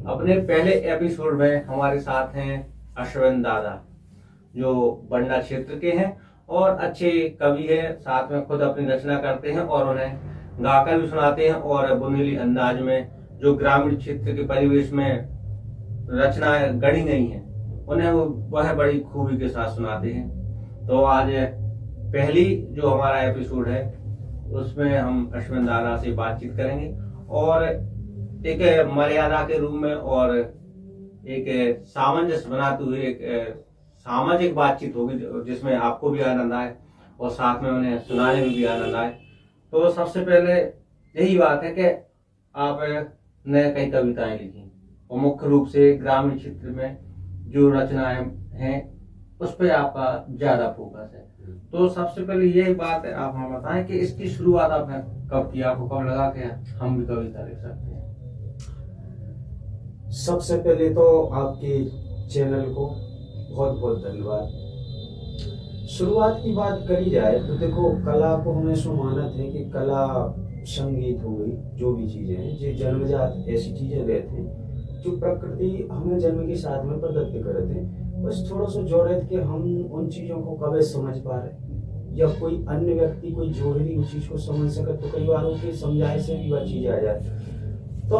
अपने पहले एपिसोड में हमारे साथ हैं अश्विन दादा, जो बंडा क्षेत्र के हैं और अच्छे कवि हैं। साथ में खुद अपनी रचना करते हैं और उन्हें गाकर भी सुनाते हैं और बुंदेली अंदाज में जो ग्रामीण क्षेत्र के परिवेश में रचनाएं गढ़ी गई हैं उन्हें वह बड़ी खूबी के साथ सुनाते हैं। तो आज पहली जो हमारा एपिसोड है उसमें हम अश्विन दादा से बातचीत करेंगे और एक मर्यादा के रूप में और एक सामंजस्य बनाते हुए एक सामाजिक बातचीत होगी जिसमें आपको भी आनंद आए और साथ में उन्हें सुनाने में भी आनंद आए। तो सबसे पहले यही बात है कि आपने कई कविताएं लिखी और मुख्य रूप से ग्रामीण क्षेत्र में जो रचनाएं हैं उस पर आपका ज्यादा फोकस है। तो सबसे पहले यही बात है, आप हमें बताएं कि इसकी शुरुआत आपने कब की, आपको कब लगा कि हम भी कविता लिख सकते हैं? सबसे पहले तो आपके चैनल को बहुत बहुत धन्यवाद। शुरुआत की बात करी जाए तो देखो, कला को हमेशा मानत है कि कला संगीत हो गई, जो भी चीजें हैं जो जन्मजात ऐसी चीजें रहती हैं जो प्रकृति हमें जन्म के साथ में प्रदत्त करते हैं। बस थोड़ा सा जोर कि हम उन चीजों को कभी समझ पा रहे या कोई अन्य व्यक्ति कोई जोहरी उस चीज को समझ सके तो कई बार उनकी समझाए से भी वह चीज आ जाए। तो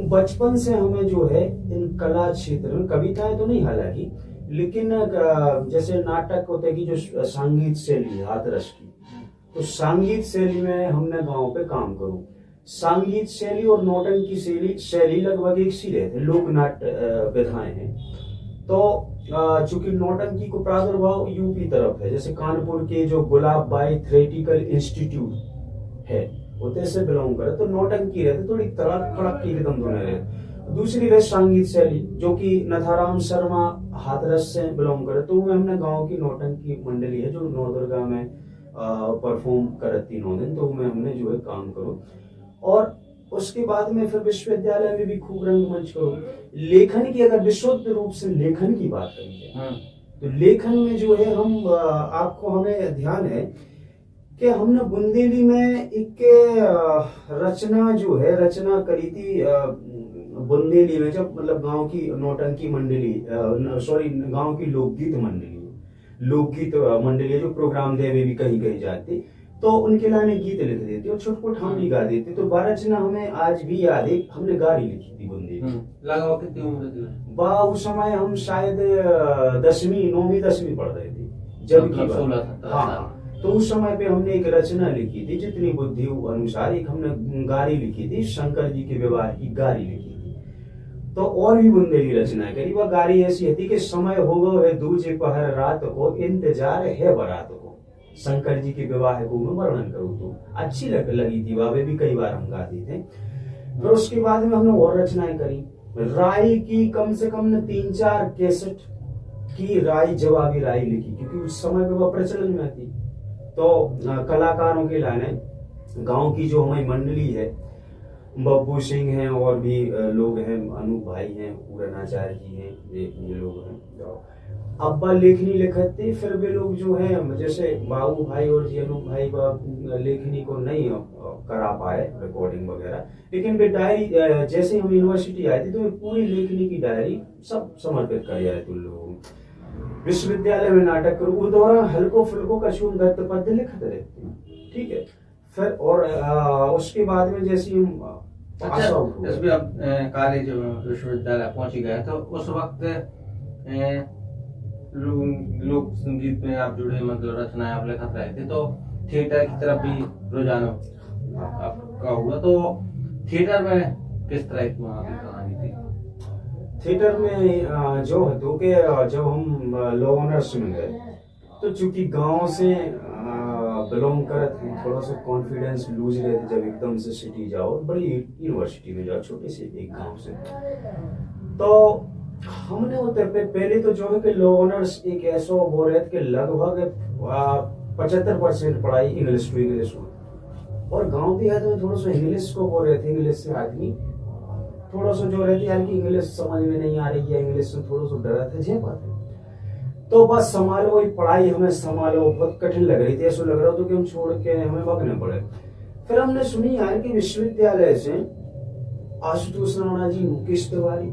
बचपन से हमें जो है इन कला क्षेत्र में कविताएं तो नहीं हालांकि, लेकिन जैसे नाटक होते कि जो संगीत शैली हाथरस की, तो संगीत शैली में हमने गांव पे काम करूं। संगीत शैली और नौटंकी शैली लगभग एक सी रहते, लोक नाट्य विधाएं हैं। तो चूंकि नौटंकी को प्रादुर्भाव यूपी तरफ है, जैसे कानपुर के जो गुलाब बाई थ्रेटिकल इंस्टीट्यूट है होते से बिलोंग करे, तो नौटंकी रहते थोड़ी तड़क कड़क की रिदम धुने रहे। दूसरी रहे संगीत शैली जो कि नथाराम शर्मा हाथरस से बिलोंग करे, तो वो हमने गांव की नौटंकी मंडली है जो नवदुर्गा में परफॉर्म करती 9 दिन, तो मैं हमने जो है काम करो। और उसके बाद में फिर विश्वविद्यालय में भी खूब रंगमंच करो। लेखन की अगर विशुद्ध रूप से लेखन की बात करेंगे तो लेखन में जो है हम आपको हमें ध्यान है कि हमने बुंदेली में एक रचना करी थी बुंदेली में, जब मतलब गांव की नौटंकी मंडली गांव की लोकगीत मंडली जो प्रोग्राम दे भी कही जाती, तो उनके लाने गीत लिख देते और छुटपुट हम भी गा देते। तो वह रचना हमें आज भी याद है, हमने गारी लिखी थी बुंदेली। लगाओ कितनी उम्र थी? वाह, उस समय हम शायद 9वीं 10वीं पढ़ रहे थे जब की बात। हाँ, तो उस समय पे हमने एक रचना लिखी थी जितनी बुद्धि अनुसार, एक हमने गारी लिखी थी, शंकर जी के विवाह की गारी लिखी थी। तो और भी बुंदेली रचना करी। वह गारी ऐसी थी कि समय हो गो है दूजे पहर रात को, इंतजार है बारात को, शंकर जी के विवाह को मैं वर्णन करूँ तो अच्छी लगी थी, वह भी कई बार हम गाते थे। फिर उसके बाद में हमने और रचनाएं करी। राय की कम से कम 3-4 कैसेट की राय जवाबी राय लिखी, क्योंकि उस समय पे वह प्रचलन में थी। तो कलाकारों के लाने गांव की जो हमारी मंडली है, बब्बू सिंह हैं और भी लोग हैं, अनूप भाई हैं, पूरनाचार्य जी हैं, ये लोग हैं। अब्बा लेखनी लिखते, फिर वे लोग जो है जैसे बाबू भाई और जी अनूप भाई लेखनी को नहीं करा पाए रिकॉर्डिंग वगैरह, लेकिन वे डायरी जैसे हम यूनिवर्सिटी आए थे तो पूरी लेखनी की डायरी सब समर्पित कर जाए तुम लोगों। विश्वविद्यालय में नाटक करूँ उस दौरान हल्को फुल्को कछुन गद्य पद्य लिखते रहते, ठीक है। फिर और उसके बाद में जैसे हम जैसे आप कॉलेज विश्वविद्यालय पहुंच गए तो उस वक्त लोक संगीत में आप जुड़े, मतलब रचनाएं आप लिखत रहे थे, तो थिएटर की तरफ भी रुझान आपका हुआ। तो थिएटर में किस तरह की वहाँ की कहानी थी? थिएटर में जो तो कि जब हम लॉ ऑनर्स में गए तो चूंकि गांव से बिलोंग करते थोड़ा सा कॉन्फिडेंस लूज रहते जब एकदम से सिटी जाओ, बड़ी यूनिवर्सिटी में जाओ छोटे से एक गांव से। तो हमने उतर पे पहले तो जो है कि लॉ ऑनर्स एक ऐसा वो रहते कि लगभग 75% पढ़ाई इंग्लिश टू इंग्लिश हो, और गांव देहात में थोड़ा सा इंग्लिश को वो रहते, इंग्लिश से आदमी थोड़ा सा जो रहती है कि इंग्लिश समझ में नहीं आ रही है, इंग्लिश में थोड़ा सा डरा था जे बात है। तो बस संभालो वही पढ़ाई, हमें संभालो बहुत कठिन लग रही थी, ऐसा लग रहा था कि हम छोड़ के हमें भागने पड़े। फिर हमने सुनी यार कि विश्वविद्यालय से आशुतोष राणा जी, मुकेश तिवारी,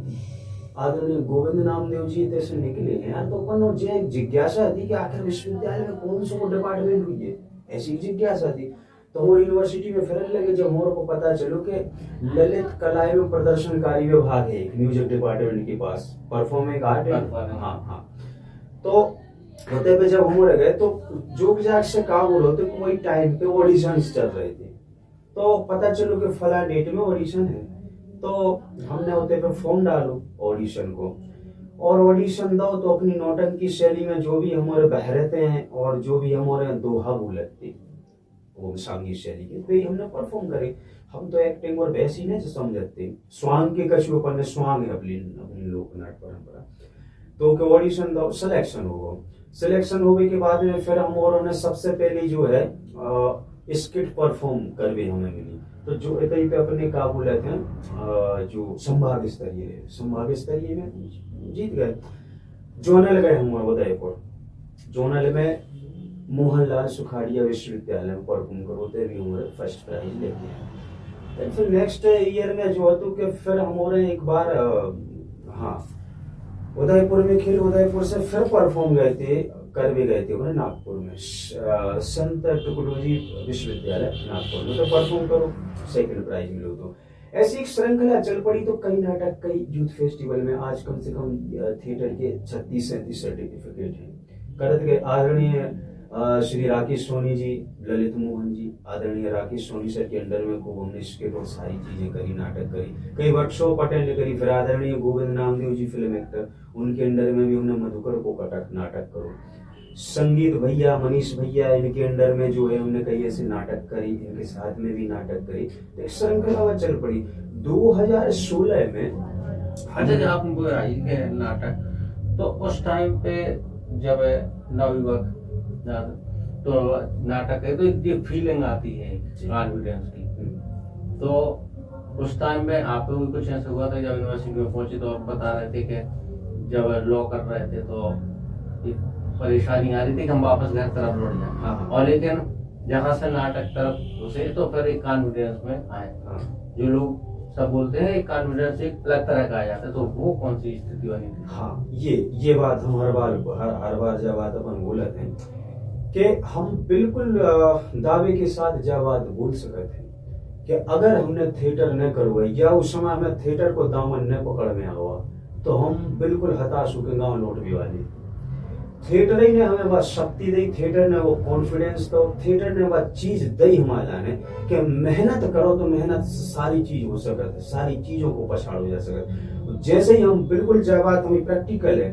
आदरणीय गोविंद नामदेव जी तैसे निकले हैं यार। तो अपन जो एक जिज्ञासा थी कि आखिर विश्वविद्यालय में कौन सा डिपार्टमेंट हुई है, ऐसी जिज्ञासा थी। तो वो यूनिवर्सिटी में फिरने लगे, जब मोर को पता चलो कि ललित कला एवं प्रदर्शनकारी विभाग है एक म्यूजिक डिपार्टमेंट के पास, परफॉर्मिंग आर्ट। हाँ हाँ। तो होते पे जब हम गए तो जो जाग से काम हो रहे थे, वही टाइम पे ऑडिशन चल रहे थे। तो पता चलो कि फला डेट में ऑडिशन है। तो हमने होते पे फॉर्म डालो ऑडिशन को, और ऑडिशन दो तो अपनी नौटंकी शैली में जो भी हमारे बहरते हैं और जो भी हमारे दोहा बोलते वो संगीत शैली के, तो हमने परफॉर्म करे। हम तो एक्टिंग और वैसी नहीं समझते, स्वांग के कछु अपन ने स्वांग है अपनी अपनी लोक नाट्य परंपरा। तो ऑडिशन दो, सिलेक्शन होगा। सिलेक्शन होने के बाद में फिर हम और सबसे पहले जो है स्किट परफॉर्म करवे हमें मिली। तो जो इतनी पे अपने का बोले थे जो संभाग स्तरीय में जीत गए। जोनल गए हम उदयपुर, जोनल में मोहनलाल सुखाड़िया विश्वविद्यालय में परफॉर्म करोते भी हमारे फर्स्ट प्राइज लेते हैं। फिर नेक्स्ट ईयर में जो है तो कि फिर हमारे एक बार हाँ उदयपुर में खेल, उदयपुर से फिर परफॉर्म गए थे नागपुर में संत टुकड़ोजी विश्वविद्यालय नागपुर में, तो परफॉर्म करो सेकंड प्राइज मिलो। तो ऐसी एक श्रृंखला चल पड़ी। तो कई नाटक, कई यूथ फेस्टिवल में आज कम से कम थिएटर के 36-37 सर्टिफिकेट हैं करत गए। आदरणीय श्री राकेश सोनी जी, ललित मोहन जी, आदरणीय राकेश सोनी सर के अंडर में खूब हमने स्किट और सारी चीजें करी, नाटक करी, कई वर्कशॉप अटेंड करी। फिर आदरणीय गोविंद नामदेव जी फिल्म एक्टर, उनके अंडर में भी हमने मधुकर को कटक नाटक करो। संगीत भैया, मनीष भैया, इनके अंडर में जो है हमने कई ऐसे नाटक करी, इनके साथ में भी नाटक करी। तो एक श्रृंखला चल पड़ी। 2016 में अच्छा आप नाटक, तो उस टाइम पे जब नवयुवक तो नाटक है तो ये फीलिंग आती है कॉन्फिडेंस की। तो उस टाइम में आप लोग कुछ ऐसा हुआ था जब यूनिवर्सिटी में पहुंचे तो आप बता रहे थे कि जब लॉ कर रहे थे तो एक परेशानी आ रही थी कि हम वापस घर तरफ लौट जाए। हाँ। और लेकिन जहाँ से नाटक तरफ घुसे तो फिर एक कॉन्फिडेंस में आए। हाँ। जो लोग सब बोलते हैं एक कॉन्फिडेंस एक अलग तरह का आ जाता है, तो वो कौन सी स्थिति बनी थी? हाँ, ये बात हम हर बार जब बात अपन बोलते हैं कि हम बिल्कुल दावे के साथ जब बात बोल सकते हैं कि अगर हमने थिएटर न करवाई या उस समय हमें थिएटर को दामन न पकड़ में आवा तो हम बिल्कुल हताश होकर गाँव लौट भी वाले। थिएटर ही ने हमें वह शक्ति दी, थिएटर ने वो कॉन्फिडेंस दो, थिएटर ने वह चीज दी हमारा ने कि मेहनत करो तो मेहनत सारी चीज हो सकती है, सारी चीजों को पछाड़ो जा सकता। जैसे ही हम बिल्कुल जब बात हमें प्रैक्टिकल है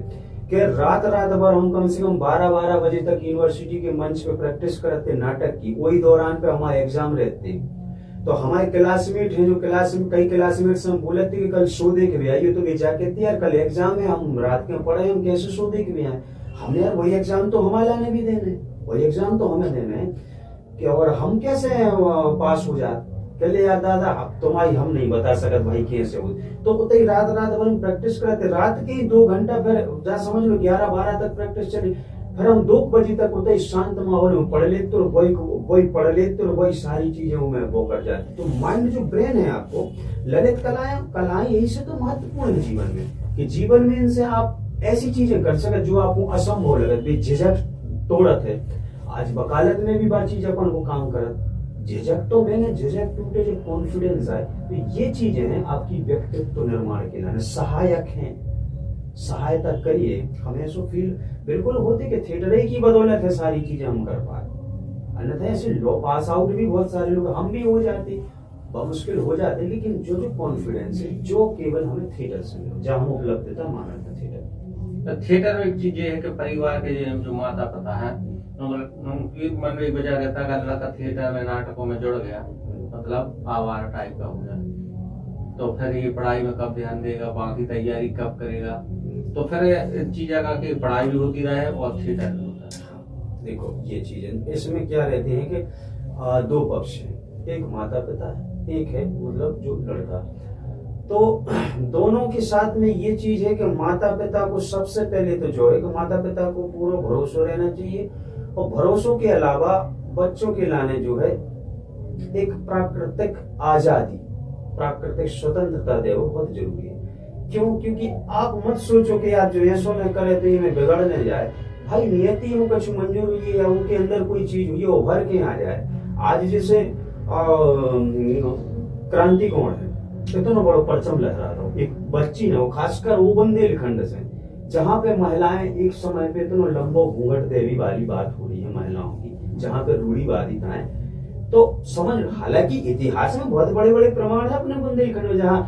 कि रात भर हम कम से कम 12 बजे तक यूनिवर्सिटी के मंच पे प्रैक्टिस करते नाटक की। वही दौरान पे हमारे एग्जाम रहते, तो हमारे क्लासमेट हैं जो कई क्लासमेट से हम बोले थे कि कल शो देख भी आइए, तो वे जाके यार कल एग्जाम है, हम रात में पढ़े, हम कैसे शो देख भी आए। हमने यार वही एग्जाम तो हमारा ने भी देने, वही एग्जाम तो हमें देने हैं कि और हम कैसे पास हो जाते। कहले यार दादा अब तुम्हारी हम नहीं बता सकते भाई कैसे हो। तो उतने ही रात भर हम प्रैक्टिस करते, रात के 2 घंटा फिर जा समझ लो 11-12 तक प्रैक्टिस चली। फिर हम 2 बजे तक उतने शांत माहौल में पढ़ लेते और वही पढ़ लेते और वही सारी चीजें में वो कर जाती। तो माइंड जो ब्रेन है आपको, ललित कलाएं यही से तो महत्वपूर्ण है जीवन में, कि जीवन में इनसे आप ऐसी चीजें कर सकते जो आपको असंभव लगत, झिझक तोड़त है। आज वकालत में भी बात चीज अपन को काम करत, झिझक तो मैंने झिझक टूटे जो कॉन्फिडेंस आए। तो ये चीजें हैं आपकी व्यक्तित्व निर्माण के लिए सहायक हैं, सहायता करिए। हमें ऐसा फील बिल्कुल होते कि थिएटर की बदौलत है सारी चीजें हम कर पाए, अन्यथा ऐसे लो पास आउट भी बहुत सारे लोग हम भी हो जाते, बहुत मुश्किल हो जाते। लेकिन जो कॉन्फिडेंस है जो केवल हमें थिएटर से मिलो, जहाँ हम उपलब्धता मानते हैं थिएटर में एक चीज ये है कि परिवार के जो माता पिता है उनकी मन में वजह रहता है अगर लड़का थिएटर में नाटकों में जुड़ गया मतलब आवारा टाइप का हो गया, तो फिर ये पढ़ाई में कब ध्यान देगा, बाकी तैयारी कब करेगा। तो फिर चीज का कि पढ़ाई भी होती रहे और थिएटर भी होता है। देखो ये चीजें इसमें क्या रहती है कि 2 पक्ष हैं, एक माता पिता है, एक है मतलब जो लड़का। तो दोनों के साथ में ये चीज है कि माता पिता को सबसे पहले तो जो है कि माता पिता को पूरा भरोसा रहना चाहिए, और भरोसों के अलावा बच्चों के लाने जो है एक प्राकृतिक आजादी प्राकृतिक स्वतंत्रता दे वो बहुत जरूरी है। क्यों? क्योंकि आप मत सोचो कि यार जो ऐसो न करे तो ये में बिगड़ने जाए। भाई नियति में कुछ मंजूर हुई है या उनके अंदर कोई चीज हुई है उभर के आ जाए। आज जैसे क्रांति कौन है इतना बड़ा परचम लहरा रहा एक बच्ची है, वो खासकर वो बुंदेलखंड से जहाँ पे महिलाएं एक समय पे इतना लंबो घूंघट देवी वाली बात हो रही है महिलाओं की, जहाँ पे रूढ़िवादिताएं तो समझ। हालांकि इतिहास में बहुत बड़े बड़े प्रमाण है अपने बुंदेलखंड में, जहाँ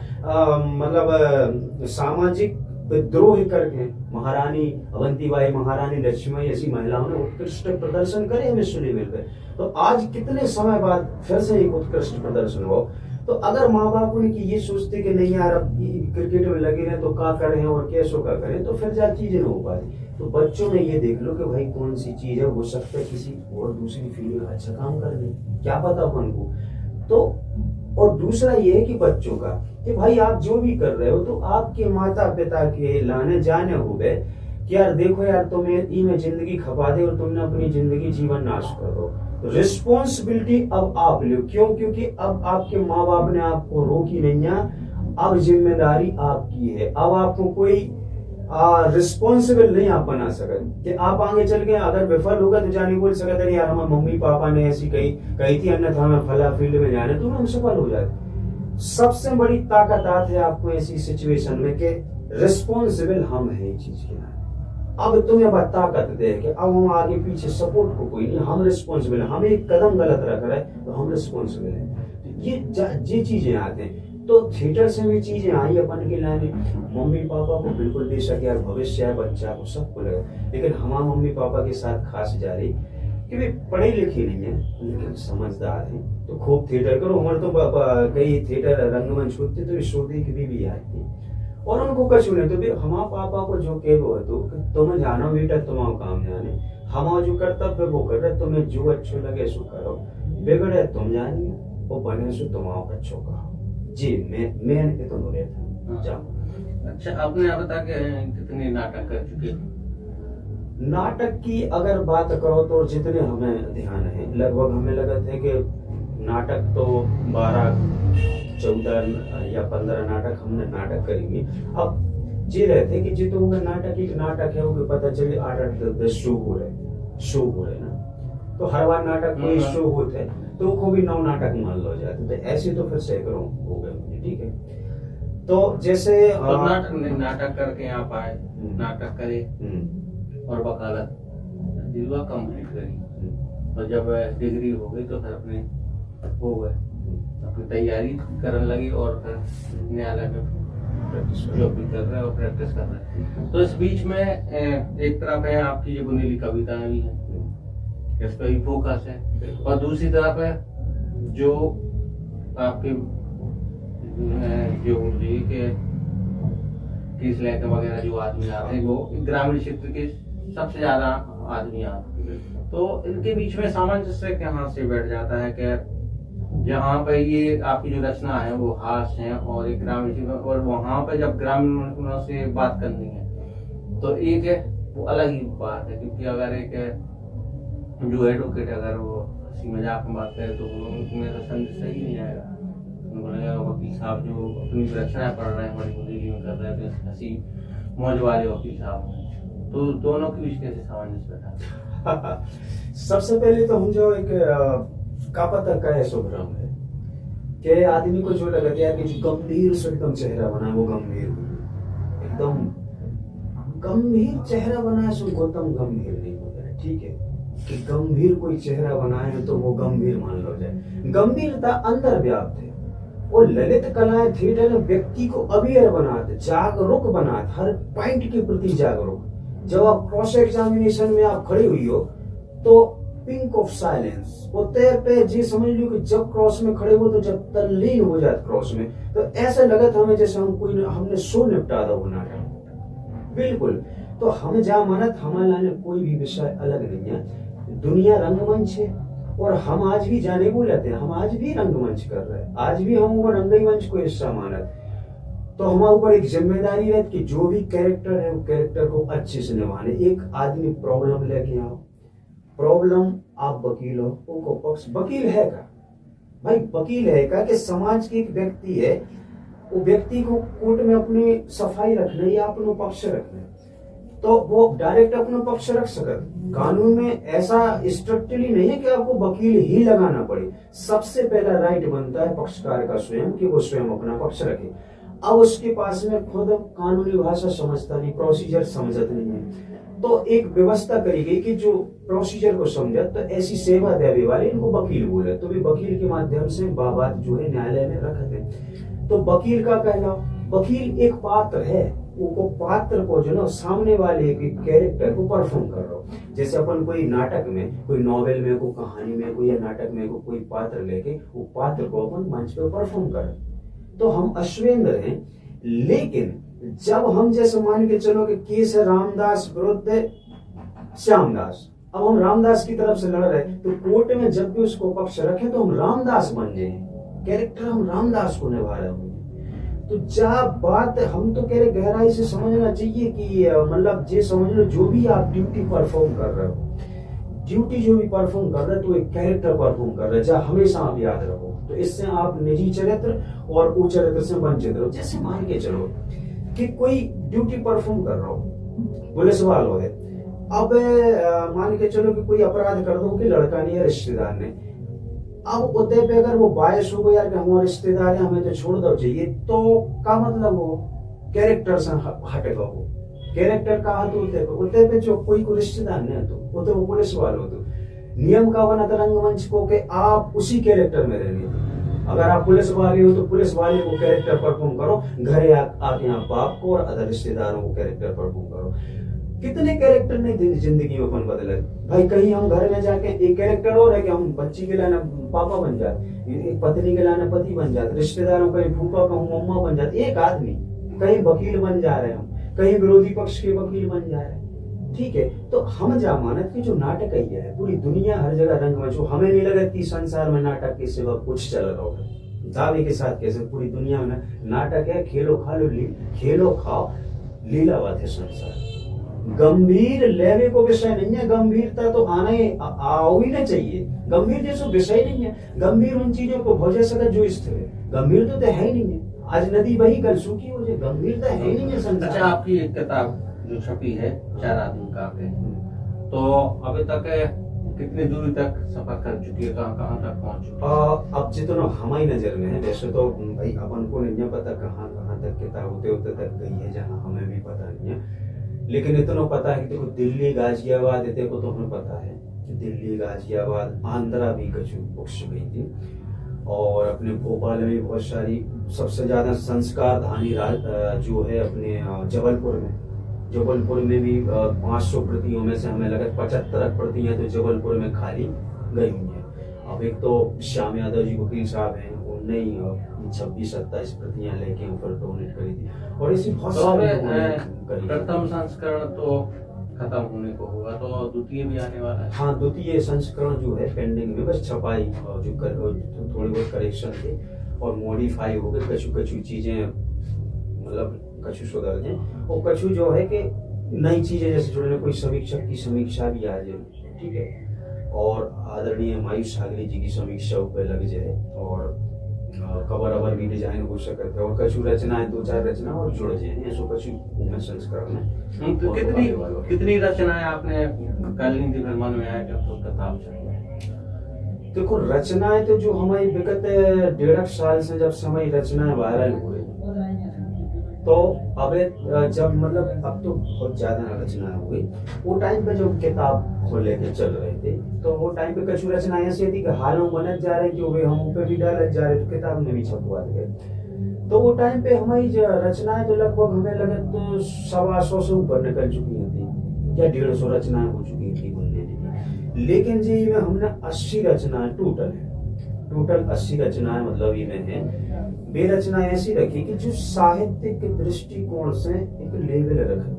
मतलब सामाजिक विद्रोह करके महारानी अवंतीबाई, महारानी लक्ष्मीबाई ऐसी महिलाओं ने उत्कृष्ट प्रदर्शन करे विश्व लेवल पे। तो आज कितने समय बाद फिर से एक उत्कृष्ट प्रदर्शन हो। तो अगर माँ बाप उनकी ये सोचते कि नहीं यार अब क्रिकेट में लगे रहे तो क्या करें और कैसो क्या करें, तो फिर जा चीजें न हो पाती। तो बच्चों में ये देख लो कि भाई कौन सी चीज है, हो सकता है किसी और दूसरी फील्ड में अच्छा काम कर ले, क्या पता अपन को। तो और दूसरा ये है कि बच्चों का कि भाई आप जो भी कर रहे हो तो आपके माता पिता के लाने जाने हो गए कि यार देखो यार तुम्हें ई में जिंदगी खपा दे और तुमने अपनी जिंदगी जीवन नाश कर दो। रिस्पॉन्सिबिलिटी अब आप लो। क्यों? क्योंकि अब आपके माँ बाप ने आपको रोकी नहीं है, अब जिम्मेदारी आपकी है। अब आपको कोई रिस्पॉन्सिबल नहीं आप बना सकते कि आप आगे चल के अगर विफल होगा तो जाने बोल सकते यार हमारे मम्मी पापा ने ऐसी कही थी अन्यथा हमें फला फील्ड में जाने, तो हम सफल हो जाते। सबसे बड़ी ताकत आती है आपको ऐसी सिचुएशन में कि रिस्पॉन्सिबल हम हैं चीज के। अब तुम्हें बात ताकत दे कि अब हम आगे पीछे सपोर्ट को कोई नहीं, हम रिस्पॉन्सिबल है। हम एक कदम गलत रख रहे हैं तो हम रिस्पॉन्सिबल है। ये चीजें आते हैं। तो थिएटर से भी चीजें आई अपन के लाने। मम्मी पापा को बिल्कुल बेशक यार भविष्य है बच्चा को सबको लगे, लेकिन हमारे मम्मी पापा के साथ खास जा रही कि वे पढ़े लिखे नहीं है लेकिन समझदार हैं। तो खूब थिएटर करो। हमारे तो कई थिएटर रंगमंच होते तो श्रोते की भी आती और उनको कछु नहीं। तो फिर हमारे पापा को जो कह वो तो तुम्हें जानो बेटा तुम्हारा काम जाने, हमारा जो कर्तव्य वो कर रहे, तुम्हें जो अच्छो लगे सो करो, बिगड़े तुम जानिए और बने सो तुम्हारा अच्छो कहो। जी मैं तो बोले था जाओ। अच्छा आपने आप बता के कितने नाटक कर चुके? नाटक की अगर बात करो तो जितने हमें ध्यान है लगभग हमें लगा था कि नाटक तो 12 14 या 15 नाटक हमने नाटक करेंगे। अब ये रहते कि जितने होगा नाटक एक नाटक है वो पता चले 8-8 शो हो रहे ना, तो हर बार नाटक कोई शो होते हैं तो को भी 9 नाटक मान लो जाते, तो ऐसे तो फिर सैकड़ों हो गए। ठीक है, तो जैसे नाटक करके आप आए, नाटक करे और वकालत दिलवा कंप्लीट करी और जब डिग्री हो गई तो फिर अपने हो गए अपनी तैयारी करने लगी और फिर न्यायालय में जो भी कर रहे हैं और प्रैक्टिस कर रहे हैं। तो इस बीच में एक तरफ है आपकी जो बुंदेली कविताएं भी हैं, इस पर ही फोकस है, और दूसरी तरफ है जो आपके जो के केस लेकर वगैरह जो आदमी आते हैं वो ग्रामीण क्षेत्र के सबसे ज्यादा आदमी आते हैं। तो इनके बीच में सामंजस्य कहाँ से बैठ जाता है कि जहाँ पे ये आपकी जो रचना है वो हास्य है और एक ग्रामीण, और वहाँ पे जब ग्रामीणों से बात करनी है तो एक है वो अलग ही बात है, क्योंकि अगर एक जो एडवोकेट अगर वो हंसी मजाक में बात करे तो उनमें तो संदेश सही नहीं आएगा। वकील साहब जो अपनी रचनाएं पढ़ रहे हैं बड़ी बुंदेली में कर रहे हैं तो हंसी मौज वाले वकील साहब हैं, तो दोनों के बीच कैसे सामंजस्य बैठा? सबसे पहले तो हम जो एक कापता का ऐसा भ्रम है कि आदमी को जो लगता है कि जो गंभीर से एकदम चेहरा बना वो गंभीर, एकदम गंभीर चेहरा बनाए सो गौतम गंभीर नहीं हो जाए। ठीक है कि गंभीर कोई चेहरा बनाए तो वो गंभीर मान लो जाए। गंभीरता अंदर व्याप्त है और ललित कलाएं थिएटर में व्यक्ति को अवेयर बनाते, जागरूक बनाते, हर पॉइंट के प्रति जागरूक। जब आप क्रॉस एग्जामिनेशन में आप खड़ी हुई हो तो पिंक ऑफ साइलेंस होते पे जी समझ लो कि जब क्रॉस में खड़े हो तो जब तल्लीन हो जाते क्रॉस में, तो ऐसा लगा था हमें जैसे हमने शो निपटा था वो नाटक बिल्कुल। तो हम जहाँ मानत हमारे लाने कोई भी विषय अलग नहीं है। दुनिया रंगमंच है और हम आज भी जाने को लेते हैं, हम आज भी रंगमंच कर रहे हैं, आज भी हम वो रंगई मंच को हिस्सा मानत। तो हमारे ऊपर एक जिम्मेदारी है कि जो भी कैरेक्टर है वो कैरेक्टर को अच्छे से निभाने। एक आदमी प्रॉब्लम लेके आओ, प्रॉब्लम आप वकील हो, उनको पक्ष वकील है का भाई वकील है क्या कि समाज के एक व्यक्ति है, वो व्यक्ति को कोर्ट में अपनी सफाई रखना या अपनो पक्ष रखना, तो वो डायरेक्ट अपना पक्ष रख सकते। कानून में ऐसा स्ट्रिक्टली नहीं है कि आपको वकील ही लगाना पड़े। सबसे पहला राइट बनता है पक्षकार का स्वयं कि वो स्वयं अपना पक्ष रखे। अब उसके पास में खुद कानूनी भाषा समझता नहीं, प्रोसीजर समझत नहीं है, तो एक व्यवस्था करी गई कि जो प्रोसीजर को समझत तो ऐसी सेवा देवे वाले इनको वकील बोले, तो वे वकील के माध्यम से बात जो है न्यायालय में रखते। तो वकील का कहना, वकील एक पात्र है, वो पात्र को जो ना सामने वाले के कैरेक्टर को परफॉर्म कर रहा हो। जैसे अपन कोई नाटक में, कोई नॉवेल में, कोई कहानी में, कोई या नाटक में कोई पात्र लेके वो पात्र को अपन मंच पे परफॉर्म करें, तो हम अश्वेंद्र हैं। लेकिन जब हम जैसे मान के चलो कि केस है रामदास विरुद्ध श्यामदास, अब हम रामदास की तरफ से लड़ रहे, तो कोर्ट में जब भी उसको पक्ष रखे तो हम रामदास बन जाए, कैरेक्टर हम रामदास को निभा रहे होंगे। तो जब बात हम तो कह रहे गहराई से समझना चाहिए कि मतलब जे समझ लो जो भी आप ड्यूटी परफॉर्म कर रहे हो, ड्यूटी जो भी परफॉर्म कर रहे हो तो एक कैरेक्टर परफॉर्म कर रहे हो, जहाँ हमेशा आप याद रखो। तो इससे आप निजी चरित्र और उच्च चरित्र से वंचित रहो। जैसे मान के चलो कि कोई ड्यूटी परफॉर्म कर रहा हो, पुलिस वालों है, अब मान के चलो कि कोई अपराध कर दो कि लड़का नहीं है रिश्तेदार ने, अब उतने पे अगर वो बायस हो गया यार कि हमारे रिश्तेदार है हमें तो छोड़ दो चाहिए, तो का मतलब वो कैरेक्टर से हटेगा, वो कैरेक्टर का हाथ उतने पे जो कोई को रिश्तेदार नहीं तो वो तो वो पुलिस वाले हो, तो नियम का बना था रंगमंच को कि आप उसी कैरेक्टर में रहने दो। अगर आप पुलिस वाले हो तो पुलिस वाले को कैरेक्टर परफॉर्म करो, घरे आके आप बाप को और अदर रिश्तेदारों को कैरेक्टर परफॉर्म करो। कितने कैरेक्टर ने जिंदगी में अपन बदले भाई। कहीं हम घर में जाके एक कैरेक्टर और है कि हम बच्ची के लाने पापा बन जाते, पत्नी के लाने पति बन जाते, रिश्तेदारों कहीं फूफा कहूँ मम्मा बन जाते, एक आदमी कहीं वकील बन जा रहे हम, कहीं विरोधी पक्ष के वकील बन जा रहे हैं। ठीक है, तो हम जमानत के जो नाटक है पूरी दुनिया हर जगह रंगमंच, हमें नहीं लगा कि संसार में नाटक के सिवा कुछ चल रहा होगा। दावे के साथ कैसे पूरी दुनिया में नाटक है, खेलो खा लो, खेलो खाओ, लीलावत है संसार। गंभीर लेवे को विषय नहीं है, गंभीरता तो आना ही आओ ही ना चाहिए। गंभीर जैसा विषय नहीं है, गंभीर उन चीजों को भोजे सका जो स्थिर है, गंभीर तो है ही नहीं है। आज नदी बही कल सूखी हो जाए, गंभीरता है ही नहीं है संसार। अच्छा, आपकी एक किताब जो छपी है 4 आदमी का के, तो अभी तक कितनी दूरी तक सफर कर चुकी है, कहाँ तक पहुंच चुकी है? अब जितना हमारी नजर में है, वैसे तो भाई अपन को नहीं पता कहाँ तक किताब होते तक गई है, जहाँ हमें भी पता नहीं है। लेकिन इतना पता है कि देखो दिल्ली गाजियाबाद देखो तो हमें पता है, दिल्ली गाजियाबाद आंध्रा भी कछु बुक्स गई थी, और अपने भोपाल में भी बहुत सारी, सबसे ज्यादा संस्कार धानी जो है अपने जबलपुर में भी 500 प्रतियों में से हमें लगा 75 प्रतियां तो जबलपुर में खाली गई हुई है। अब एक तो श्याम यादव जी वकील साहब हैं, उनने 26-27 प्रतियां लेके ऊपर डोनेट करी थी, और इसी बहुत सारे प्रथम संस्करण तो खत्म होने को हुआ, तो द्वितीय भी आने वाला है। हाँ, द्वितीय संस्करण जो है पेंडिंग में, बस छपाई जो थोड़ी बहुत करेक्शन थे और मॉडिफाई हो गए, कछु चीजें मतलब कछु सुधर जाए, और कछु जो है कि नई चीजें जैसे जुड़ने, कोई समीक्षक की समीक्षा भी आ जाए, ठीक है, और आदरणीय मायूष सागरी जी की समीक्षा ऊपर लग जाए, और कवर अवर भी डिजाइन हो सकते हैं, और कछु रचनाएं 2-4 रचना और जुड़ जाए, ऐसा कछु में संस्करण में। तो कितनी रचनाएं आपने कल फिर मन में आया जब तो किताब छपी? देखो रचनाएं तो जो हमारी विगत 1.5 साल से जब से हमारी रचनाएं वायरल हुई, तो अब जब मतलब अब तो बहुत ज्यादा रचनाएं हो गई, वो टाइम पे जो किताब को लेके चल रहे थे, तो वो टाइम पे कछु रचनाएं ऐसी थी कि हालों बनत जा रहे जो हम ऊपर भी डालत जा रहे, तो किताब में भी छपवा गए। तो वो टाइम पे हमारी रचनाएं तो लगभग हमें लगे तो 125 से ऊपर निकल चुकी थी, या 150 रचनाएं हो चुकी थी बनने की। लेकिन जी में हमने 80 रचनाएं टोटल 80 रचनाएं मतलब ये में है। वे रचनाएं ऐसी रखी कि जो साहित्यिक दृष्टिकोण से एक लेवल रखे,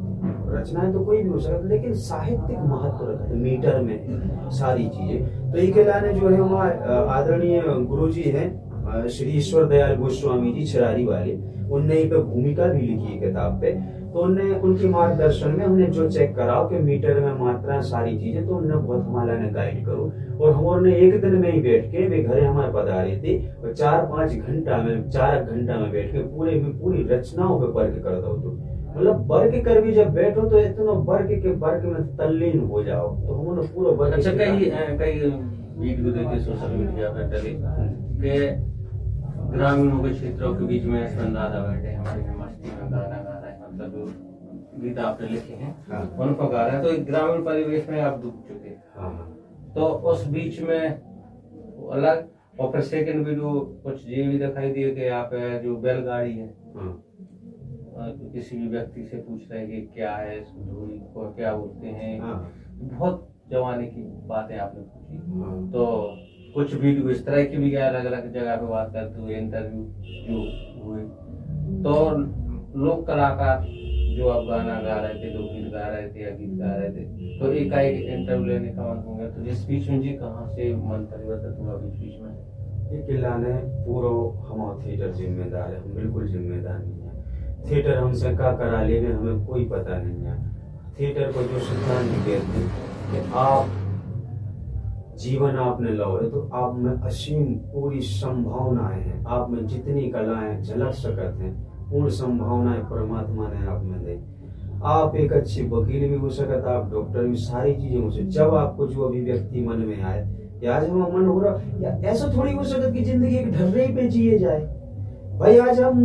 रचनाएं तो कोई भी हो सकती, लेकिन साहित्यिक महत्व रखते, मीटर में सारी चीजें। तो एक लाने जो है हमारे आदरणीय गुरुजी हैं श्री ईश्वर दयाल गोस्वामी जी छिरारी वाले, उनने ही पे भूमिका भी लिखी है किताब पे। तो उनने उनके मार्गदर्शन में हमने जो चेक करा कि मीटर में मात्रा सारी चीजें, तो उनने बहुत हमारा ने गाइड करो। और हमने एक दिन में ही बैठ के वे घरे हमारे पधारी थी और 4-5 घंटा में 4 घंटा में बैठ के पूरी रचनाओं पे वर्क कर दो। तो मतलब वर्क कर भी जब बैठो तो इतना वर्क में तल्लीन हो जाओ। तो हमने पूरा वर्क। अच्छा, कई वीडियो देखे सोशल मीडिया पर डले के ग्रामीणों के क्षेत्रों के बीच में अश्विन दादा बैठे हमारी मस्ती में गाना गा रहे हैं, मतलब जो गीत आपने लिखे हैं उनको गा रहे हैं, तो एक ग्रामीण परिवेश में आप डूब चुके हैं। तो उस बीच में अलग, और फिर सेकंड वीडियो कुछ ये भी दिखाई दिए कि आप जो बैलगाड़ी है, किसी भी व्यक्ति से पूछ रहे हैं कि क्या है इस धुरी को क्या बोलते हैं, बहुत जमाने की बातें आपने पूछी। तो कुछ वीडियो इस तरह की भी अलग अलग जगह पे बात करते हुए इंटरव्यू जो हुए, तो लोक कलाकार जो आप गाना गा रहे थे, लोकगीत गा रहे थे या गीत गा रहे थे, तो एक इंटरव्यू लेने का मन होगा, तो इस बीच में जी कहाँ से मन परिवर्तित हुआ बीच में? ये किला ने पूरा हम थिएटर जिम्मेदार है, हम बिल्कुल जिम्मेदार नहीं है। थिएटर हमसे का करा लेने हमें कोई पता नहीं है। थिएटर को जो सिद्धांत कहते हैं कि आप जीवन आपने लो है, तो आप में असीम पूरी संभावनाएं हैं, आप में जितनी कलाएं झलक सकते हैं, पूर्ण संभावनाएं परमात्मा ने आप में दी। आप एक अच्छे वकील भी हो सकते, आप डॉक्टर भी, सारी चीजें हो सकती। जब आपको जो अभिव्यक्ति मन में आए, या आज हमारा मन हो रहा, या ऐसा थोड़ी हो सकता कि जिंदगी एक ढर्रे पे जिए जाए। भाई आज हम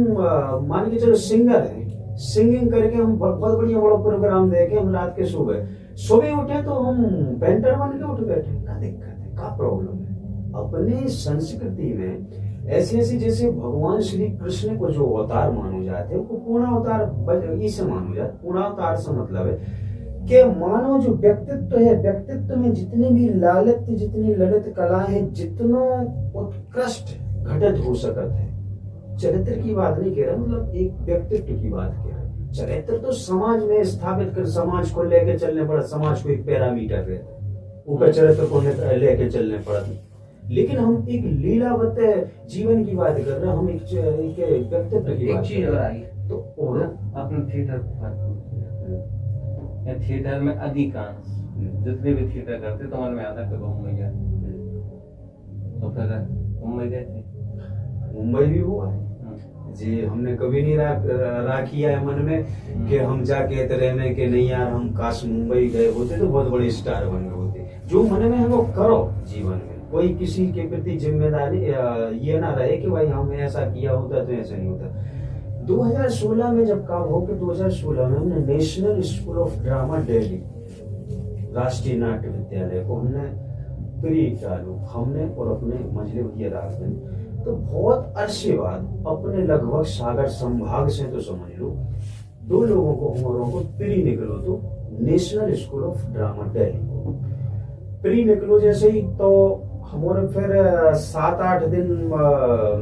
मान के चलो सिंगर हैं, सिंगिंग करके हम बहुत बढ़िया बड़ा प्रोग्राम देके हम रात के सुबह उठे तो हम पेंटर बन के उठ बैठे, क्या दिक्कत है, क्या प्रॉब्लम है? अपने संस्कृति में ऐसे जैसे भगवान श्री कृष्ण को जो अवतार मानो जाते हैं, वो पूर्ण अवतार इसे मानो जाते। पूर्ण अवतार से मतलब है कि मानो जो व्यक्तित्व है, व्यक्तित्व में जितनी भी लालित्य, जितनी ललित कला है, जितना उत्कृष्ट घटित हो सकते हैं। चरित्र की बात नहीं कह रहा, मतलब एक व्यक्तित्व की बात कह रहा। चरित्र तो समाज में स्थापित कर, समाज को लेके चलने पड़ा, समाज को एक पैरामीटर रहता, ऊपर चरित्र को लेके चलने पड़ा। लेकिन हम एक लीलावत जीवन की बात कर रहे हैं, हम एक व्यक्तित्व की बात कर रहे हैं। तो अपने थिएटर में अधिकांश जितने भी थिएटर करते तो मन में आता है मुंबई गए, तो फिर मुंबई गए थे। मुंबई भी हुआ है जी, हमने कभी नहीं राखिया है मन में कि हम जाके रहने के नहीं यार, हम काश मुंबई गए होते तो बहुत बड़े स्टार बन गए होते। जो मन में है वो करो जीवन में, कोई किसी के प्रति जिम्मेदारी ये ना रहे कि भाई हमने ऐसा किया होता तो ऐसा नहीं होता। 2016 में जब काम हो कि 2016 में हमने national school of drama Delhi, राष्ट्रीय नाट्य विद्यालय को हमने प्री डालू, हमने और अपने मजले भैया राजन। तो बहुत अरसे बाद अपने लगभग सागर संभाग से तो समझ लो 2 लोगों को हमारों को प्री निकलो, तो national school of drama Delhi को प्री निकलो जैसे ही, तो हमारे फिर 7-8 दिन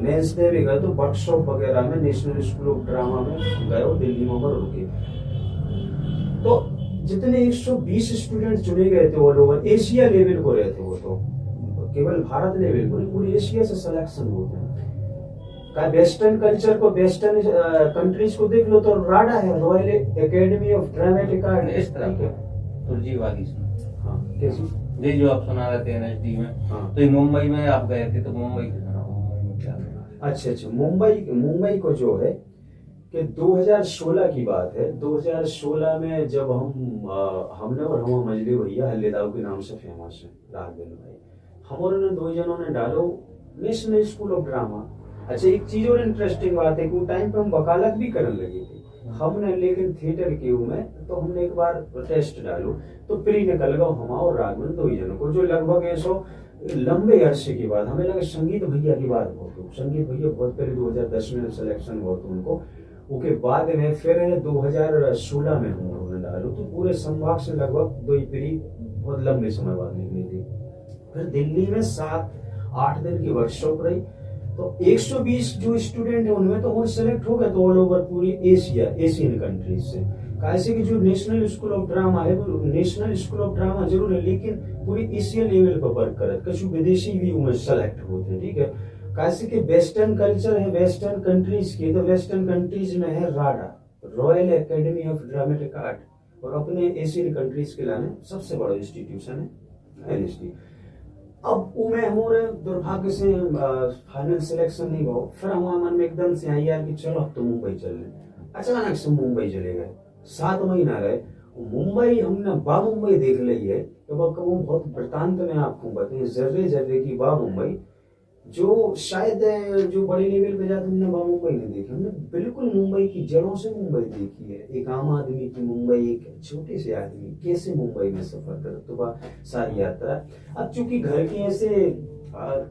मेंस दे भी गए, तो वर्कशॉप वगैरह में नेशनल स्कूल ऑफ ड्रामा में गए, दिल्ली में रुके। तो जितने 120 स्टूडेंट चुने गए थे वो लोग एशिया लेवल को रहे थे, वो तो केवल भारत लेवल को नहीं, पूरी एशिया से सिलेक्शन होते हैं। वेस्टर्न कल्चर को, वेस्टर्न कंट्रीज को देख लो तो राडा है, royal academy of dramatic art, इस तरह के तुर्जी वाली। हाँ कैसी ये जो आप सुना रहे थे एनएचडी में। हाँ। तो मुंबई में आप गए थे, तो मुंबई में क्या? अच्छा, मुंबई को जो है कि 2016 की बात है। 2016 में जब हमने और हम मजली भैया हल्लेदाव के नाम से फेमस है, राघवेंद्र भाई, हमारे 2 जनों ने डालो नेशनल स्कूल ऑफ ड्रामा। अच्छा, एक चीज और इंटरेस्टिंग बात है कि वो टाइम पे हम वकालत भी करने लगे थे हमने, लेकिन थिएटर के में तो हमने एक बार टेस्ट डालो तो प्री निकल गया हम और राघवन 2 जनों को, जो लगभग ऐसो लंबे अरसे के बाद हमें लगा संगीत भैया की बात बहुत, संगीत भैया बहुत पहले 2010 में सिलेक्शन हुआ था उनको, उसके बाद में फिर 2016 में हम लोगों ने डालो, तो पूरे संभाग से लगभग 2 प्री बहुत लंबे समय बाद निकली थी। फिर दिल्ली में 7-8 दिन की वर्कशॉप रही, तो 120 जो स्टूडेंट है उनमें तो और सेलेक्ट हो गए, तो ऑल ओवर पूरी एशियन कंट्रीज से। कैसे कि जो नेशनल स्कूल ऑफ ड्रामा है, वो नेशनल स्कूल ऑफ ड्रामा जरूर है, लेकिन पूरी एशिया लेवल पर वर्क करे, कुछ विदेशी भी उनमें सेलेक्ट होते हैं, ठीक है। कैसे कि वेस्टर्न कल्चर है वेस्टर्न कंट्रीज की, तो वेस्टर्न कंट्रीज में है RADA, royal academy of dramatic art, और अपने एशियन कंट्रीज के लाने सबसे बड़ा इंस्टीट्यूशन है एनएसडी। अब उमें हमारे दुर्भाग्य से फाइनल सिलेक्शन नहीं हुआ, फिर हमारे मन में एकदम से आई यार कि चलो अब तो मुंबई चल रहे। अचानक से मुंबई चले गए, 7 महीना रहे मुंबई। हमने बा मुंबई देख ली है, तो बहुत वृतांत में आपको बताएं, जर्रे जर्रे की बा मुंबई, जो शायद जो बड़े लेवल पे जाते हमने बा मुंबई नहीं देखी, हमने बिल्कुल मुंबई की जड़ों से मुंबई देखी है। एक आम आदमी की मुंबई, एक छोटे से आदमी कैसे मुंबई में सफर करे, तो वह सारी यात्रा। अब चूंकि घर की ऐसे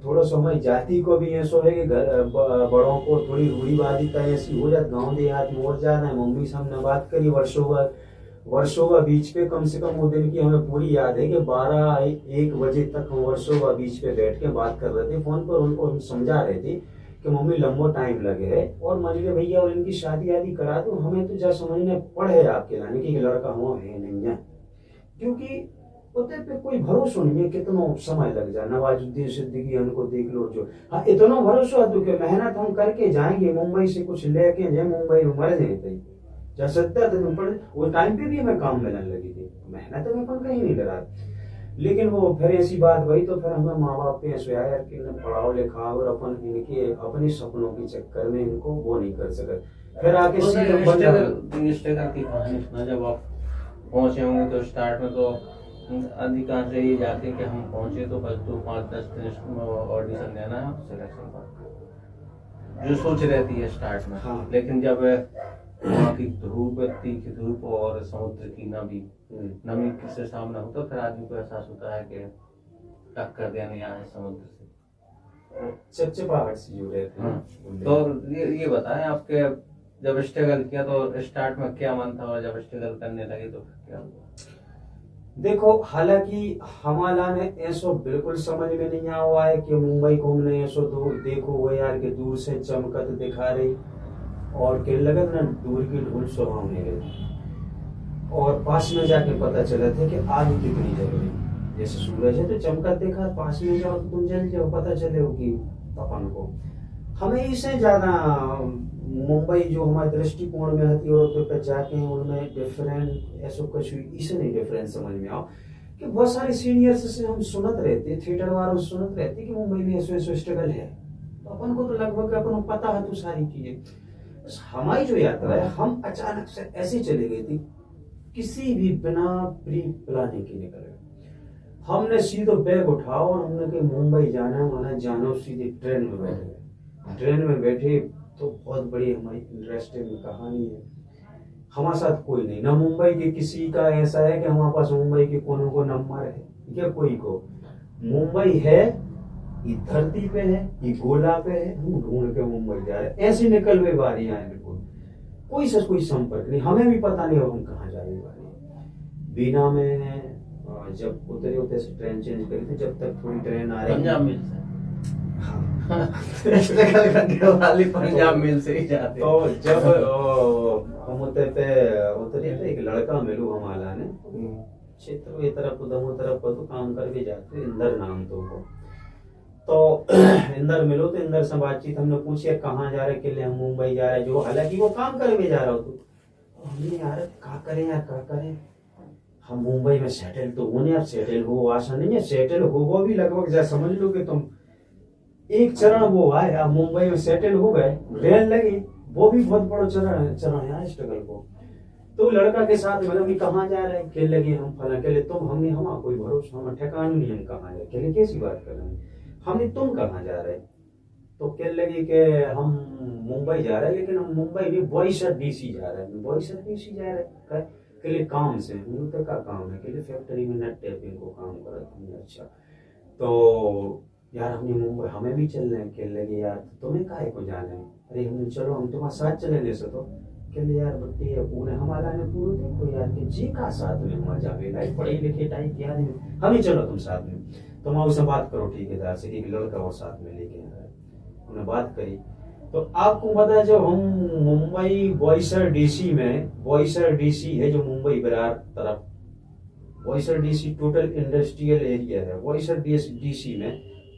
थोड़ा सा हमारी जाति को भी ऐसा है कि घर बड़ों को थोड़ी रूढ़ीवादी का ऐसी हो जाती, गाँव देहात में और ज्यादा है। मम्मी से हमने बात करी वर्षों बीच पे, कम से कम वो दिन की हमें पूरी याद है कि 12-1 बजे तक हम वर्षों बीच पे बैठ के बात कर रहे थे फोन पर। उनको हम समझा रहे थे कि मम्मी लंबा टाइम लगे है, और मान लीजिए भैया और इनकी शादी आदि करा दो, हमें तो जा समझने पड़े आपके लाने की लड़का हुआ है नहीं है, क्योंकि होते पे कोई भरोसा नहीं है कितना समय लग जाए। नवाजुद्दीन सिद्दीकी उनको देख लो, जो हाँ इतना भरोसा है तो कि मेहनत हम करके जाएंगे, मुंबई से कुछ लेके जाए, मुंबई में मर जाए जा सकता था तुम पर। वो टाइम पे भी हमें काम मिलने लगी थी, मेहनत में अपन कहीं नहीं लगा। लेकिन वो फिर ऐसी बात हुई, तो फिर हमें माँ बाप पे ऐसे आया कि इन्हें पढ़ाओ लिखाओ, और अपन इनके अपने सपनों के चक्कर में इनको वो नहीं कर सके। फिर आके स्ट्रगल की कहानी सुना। जब आप पहुंचे होंगे तो स्टार्ट में तो अधिकांश ये जाते कि हम पहुंचे तो बस 2-5-10 दिन ऑडिशन देना है, सिलेक्शन का जो सोच रहती है स्टार्ट में। हाँ। लेकिन जब वहाँ की धूप, तीखी धूप और समुद्र की नमी से सामना होता, फिर आदमी को एहसास होता है कि टक्कर देने आए समुद्र से, चिपचिपाहट सी जो रहती है। तो ये बताएं आपके जब स्ट्रगल किया तो स्टार्ट में क्या मन था, और जब स्ट्रगल करने लगे तो क्या हुआ? देखो, हालांकि हमारा ने ऐसो बिल्कुल समझ में नहीं आ हुआ है कि मुंबई को हमने ऐसो दूर देखो वो यार कि दूर से चमकत दिखा रही, और के लगन ना दूर की धूल सुहावने रही, और पास में जाके पता चला था कि आग कितनी जल रही। जैसे सूरज है तो चमकत देखा, पास में जाओ तो तुम जल जाओ, पता चले होगी अपन को। हमें इससे ज्यादा मुंबई जो हमारे दृष्टिकोण में होती औरतों पर जाके उनमें डिफरेंट ऐसा कुछ इसे नहीं डिफरेंस समझ में आओ कि बहुत सारे सीनियर्स से हम सुनत रहते, थिएटर वालों सुनत रहते कि मुंबई में ऐसे ऐसे स्ट्रगल है, तो अपन को तो लगभग अपन पता है तो सारी चीजें। हमारी जो यात्रा है, हम अचानक से ऐसे चले गए थे, किसी भी बिना प्री प्लानिंग के निकल गए। हमने सीधे बैग उठाओ और हमने कहा मुंबई जाना, सीधे ट्रेन में बैठ गए। ट्रेन में बैठे तो बहुत बड़ी हमारी इंटरेस्टिंग कहानी है। हमारे साथ कोई नहीं, ना मुंबई के किसी का ऐसा है कि हमारे पास मुंबई के कोनो को नंबर है या कोई को। मुंबई है, ये धरती पे है, ये गोला पे है, हम ढूंढ के मुंबई जा रहे हैं। ऐसी निकल हुई बारी आए, बिल्कुल कोई से कोई संपर्क नहीं, हमें भी पता नहीं हम कहाँ जा रही बारी। बीना में जब उतरे से ट्रेन चेंज करी थी, जब तक थोड़ी ट्रेन आ रही पंजाब मिल से वाली पंजाब मिल से ही जाते। तो जब हम उतरे तो एक लड़का मिलू हमारा ने क्षेत्र ये तरफ उधम तरफ तो काम करके जाते, इंदर नाम तो वो। तो इंदर मिलो तो इंदर से बातचीत हमने पूछी कहाँ जा रहे, के लिए हम मुंबई जा रहे, जो हालांकि वो काम करके जा रहा हो। तो हमने यार क्या करें यार, क्या करें, हम मुंबई में सेटल तो होने, अब सेटल हो आशा नहीं है, सेटल हो वो भी लगभग जैसा समझ लो कि तुम एक चरण वो आए, अब मुंबई में सेटल हो गए, रेल लगी, वो भी बहुत बड़ा चरण है स्ट्रगल को। तो लड़का के साथ मतलब कहाँ जा रहे, खेल लगे हम फला के लिए, तुम हमने हमारा कोई भरोसा हम ठिकाना नहीं, हम कहाँ जाए, खेले कैसी बात कर रहे हैं, हमने तुम कहाँ जा रहे। तो कह लगी कि हम मुंबई जा रहे हैं, लेकिन हम मुंबई में बॉयसर डीसी जा रहे हैं। बॉयसर डीसी जा रहे हैं के लिए काम से, तो क्या काम है, के लिए फैक्ट्री में नट टेपिंग को काम कर रहे हैं। अच्छा, तो यार हमने मुंबई हमें भी चलना है, खेल लगे यार तुम्हें काहे को जाना है, अरे हमने चलो हम तुम्हारे साथ चलेंगे। से तो कहले यार बट्टी है पूरे हमारा ने पूरे देखो यार कि जी का साथ में हमारा जावे लाइक पढ़े लिखे टाइप की आदमी, हमें चलो तुम साथ में, तुम उससे बात करो ठेकेदार से कि लड़का और साथ में लेके आ रहा है। हमने बात करी तो आपको पता है जब हम मुंबई बॉयसर डीसी में, बॉयसर डीसी है जो मुंबई बिरार तरफ, Boisar DC total industrial area है। बॉयसर डीसी में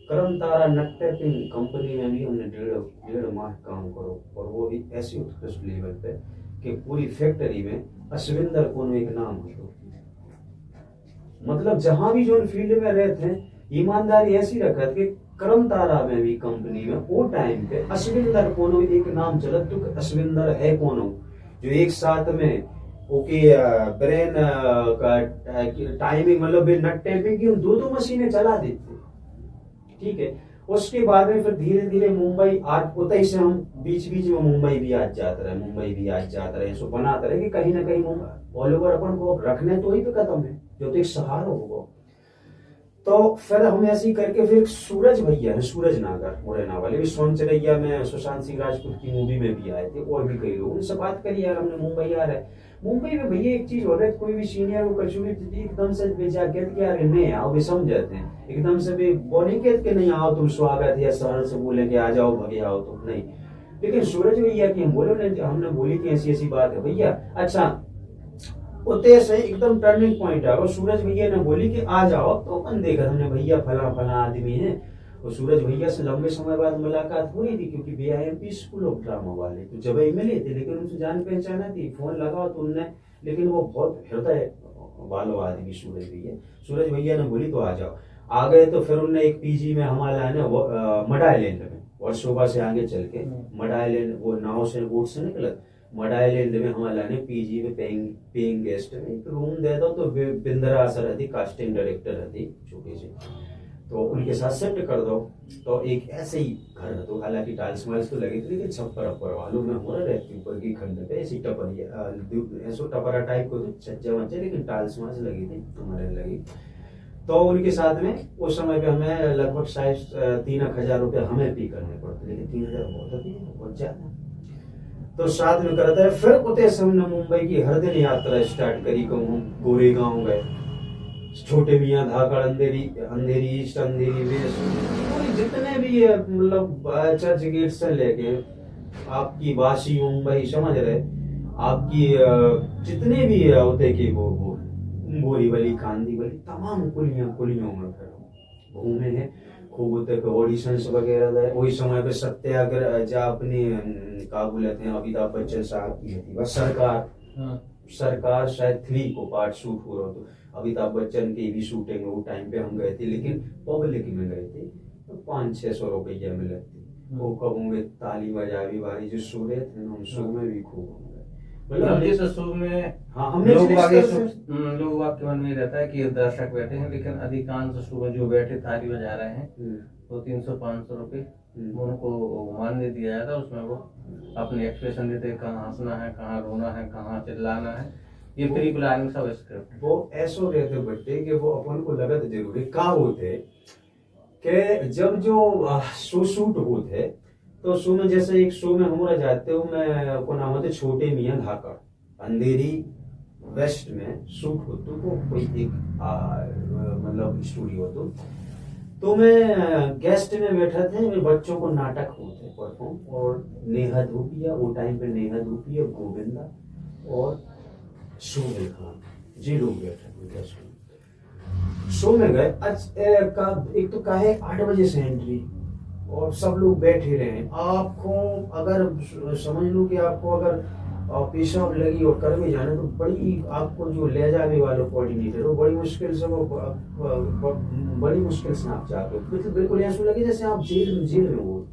करम तारा नट टैपिंग कंपनी में भी हमने डेढ़ माह काम करो, और वो भी ऐसी उत्कृष्ट लेवल पे कि पूरी फैक्ट्री में अश्विंदर कोनो एक नाम हो। मतलब जहां भी जो फील्ड में रहते हैं ईमानदारी ऐसी रखत कि करम तारा में भी कंपनी में वो टाइम पे अश्विंदर कोनो एक नाम चलत, तो अश्विंदर है कोनो जो एक साथ में ओके ब्रेन का टाइमिंग मतलब नट टैपिंग की हम दो मशीनें चला देते, ठीक है। उसके बाद में फिर धीरे धीरे मुंबई आज उतई से हम बीच बीच में मुंबई भी आज जाते रहे सो बनाते रहे कि कहीं ना कहीं ऑल ओवर अपन को रखने तो ही पे कदम है जो तो एक सहारा होगा। तो फिर हम ऐसे ही करके फिर सूरज भैया है, सूरज नागर मुरैना वाले भी सोन चरैया में सुशांत सिंह राजपूत की मूवी में भी आए थे, और भी कई लोग उनसे बात करी यार हमने मुंबई आ रहा है। मुंबई में भैया एक चीज हो रहा है, कोई भी सीनियर को कचू भी एकदम से भेजा कहते कि यार नहीं आओ भी समझ जाते हैं एकदम से भी वो नहीं कहते कि नहीं आओ तुम स्वागत है या शहर से बोले कि आ जाओ भगे आओ तुम नहीं। लेकिन सूरज भैया की हम बोले हमने बोली थी ऐसी ऐसी बात है भैया, अच्छा उतने से एकदम टर्निंग पॉइंट है और सूरज भैया ने बोली कि आ जाओ, तो अपन देखा हमने भैया फला फला आदमी है। और सूरज भैया से लंबे समय बाद मुलाकात हुई थी क्योंकि BIMP स्कूल ऑफ ड्रामा वाले तो जब ही मिले थे, लेकिन उनसे जान पहचाना थी, फोन लगाओ तो उनने, लेकिन वो बहुत हृदय वालो आदमी सूरज भैया ने बोली तो आ जाओ। आ गए तो फिर उनने एक PG में हमारा है ना मड आइलैंड में, और सुबह से आगे चल के मड आइलैंड वो नाव से बोट से निकला मड आइलैंड में हमारा ने PG में पेइंग गेस्ट में एक रूम दे दो। तो बिंदरा असर रहती कास्टिंग डायरेक्टर रहती छोटी सी, तो उनके साथ सेट कर दो। तो एक ऐसे ही घर है, तो हालांकि टाइल्स माइल्स तो लगी थी लेकिन छप्पर अपर वालों में हो रहती ऊपर की खंड पे ऐसी टपरा टाइप को छज्जा वज्जा, लेकिन टाइल्स माइल्स लगी थी हमारे लगी। तो उनके साथ में उस समय पे हमें लगभग शायद 3,000 रुपये हमें पे करने पड़ते, लेकिन 3,000 बहुत ज्यादा। तो साथ में करता है फिर उतने से हमने मुंबई की हर दिन यात्रा स्टार्ट करी। कहूँ गोरेगांव गए, छोटे मियाँ धाकड़, अंधेरी ईस्ट, अंधेरी वेस्ट, जितने भी मतलब चर्च गेट से लेके आपकी वासी मुंबई समझ रहे, आपकी जितने भी होते कि वो बोरीवली कांदीवली तमाम कुलियों में फिर घूमे हैं खूब तक ऑडिशंस वगैरह। वही समय पे सत्याग्रह जा अपनी का बोलते हैं अमिताभ बच्चन साहब की थी बस सरकार शायद 3 को पार्ट शूट हो रहा, तो अमिताभ बच्चन की भी शूटिंग वो टाइम पे हम गए थे, लेकिन पब्लिक में गए थे तो 500-600 रुपये में लगती। वो कब होंगे ताली बजावी वाली जो शो रहे थे ना, शो में भी खूब होंगे मतलब शो में। हाँ हमने लोग के मन में रहता है कि दर्शक बैठे हैं, लेकिन अधिकांश शो में जो बैठे ताली बजा रहे हैं वो 300-500 रुपये उनको मानने दिया जाता है। उसमें वो अपने एक्सप्रेशन देते हैं, कहाँ हंसना है, कहाँ रोना है, कहाँ चिल्लाना है, ये प्री प्लानिंग सब स्क्रिप्ट। वो ऐसो रहते बच्चे कि वो अपन को लगत जरूरी का होते कि जब जो शो शूट होते तो शो में जैसे एक शो में हमारा जाते हो मैं को नाम होते छोटे मियाँ धाकड़ अंधेरी वेस्ट में शूट होते तो कोई एक मतलब स्टूडियो तो मैं गेस्ट में बैठा थे, मेरे बच्चों को नाटक होते परफॉर्म, और नेहा धूपिया वो टाइम पे नेहा धूपिया गोविंदा और सोहेल खान जी लोग बैठे शो में गए। एक तो काहे 8 बजे से एंट्री और सब लोग बैठे रहे। आपको अगर समझ लो कि आपको अगर पेशाब लगी और कर में जाने तो बड़ी आपको जो ले जाने वाले कोऑर्डिनेटर वो बड़ी मुश्किल से आप जाते हो, मतलब बिल्कुल ऐसा लगे जैसे आप जेल में हो,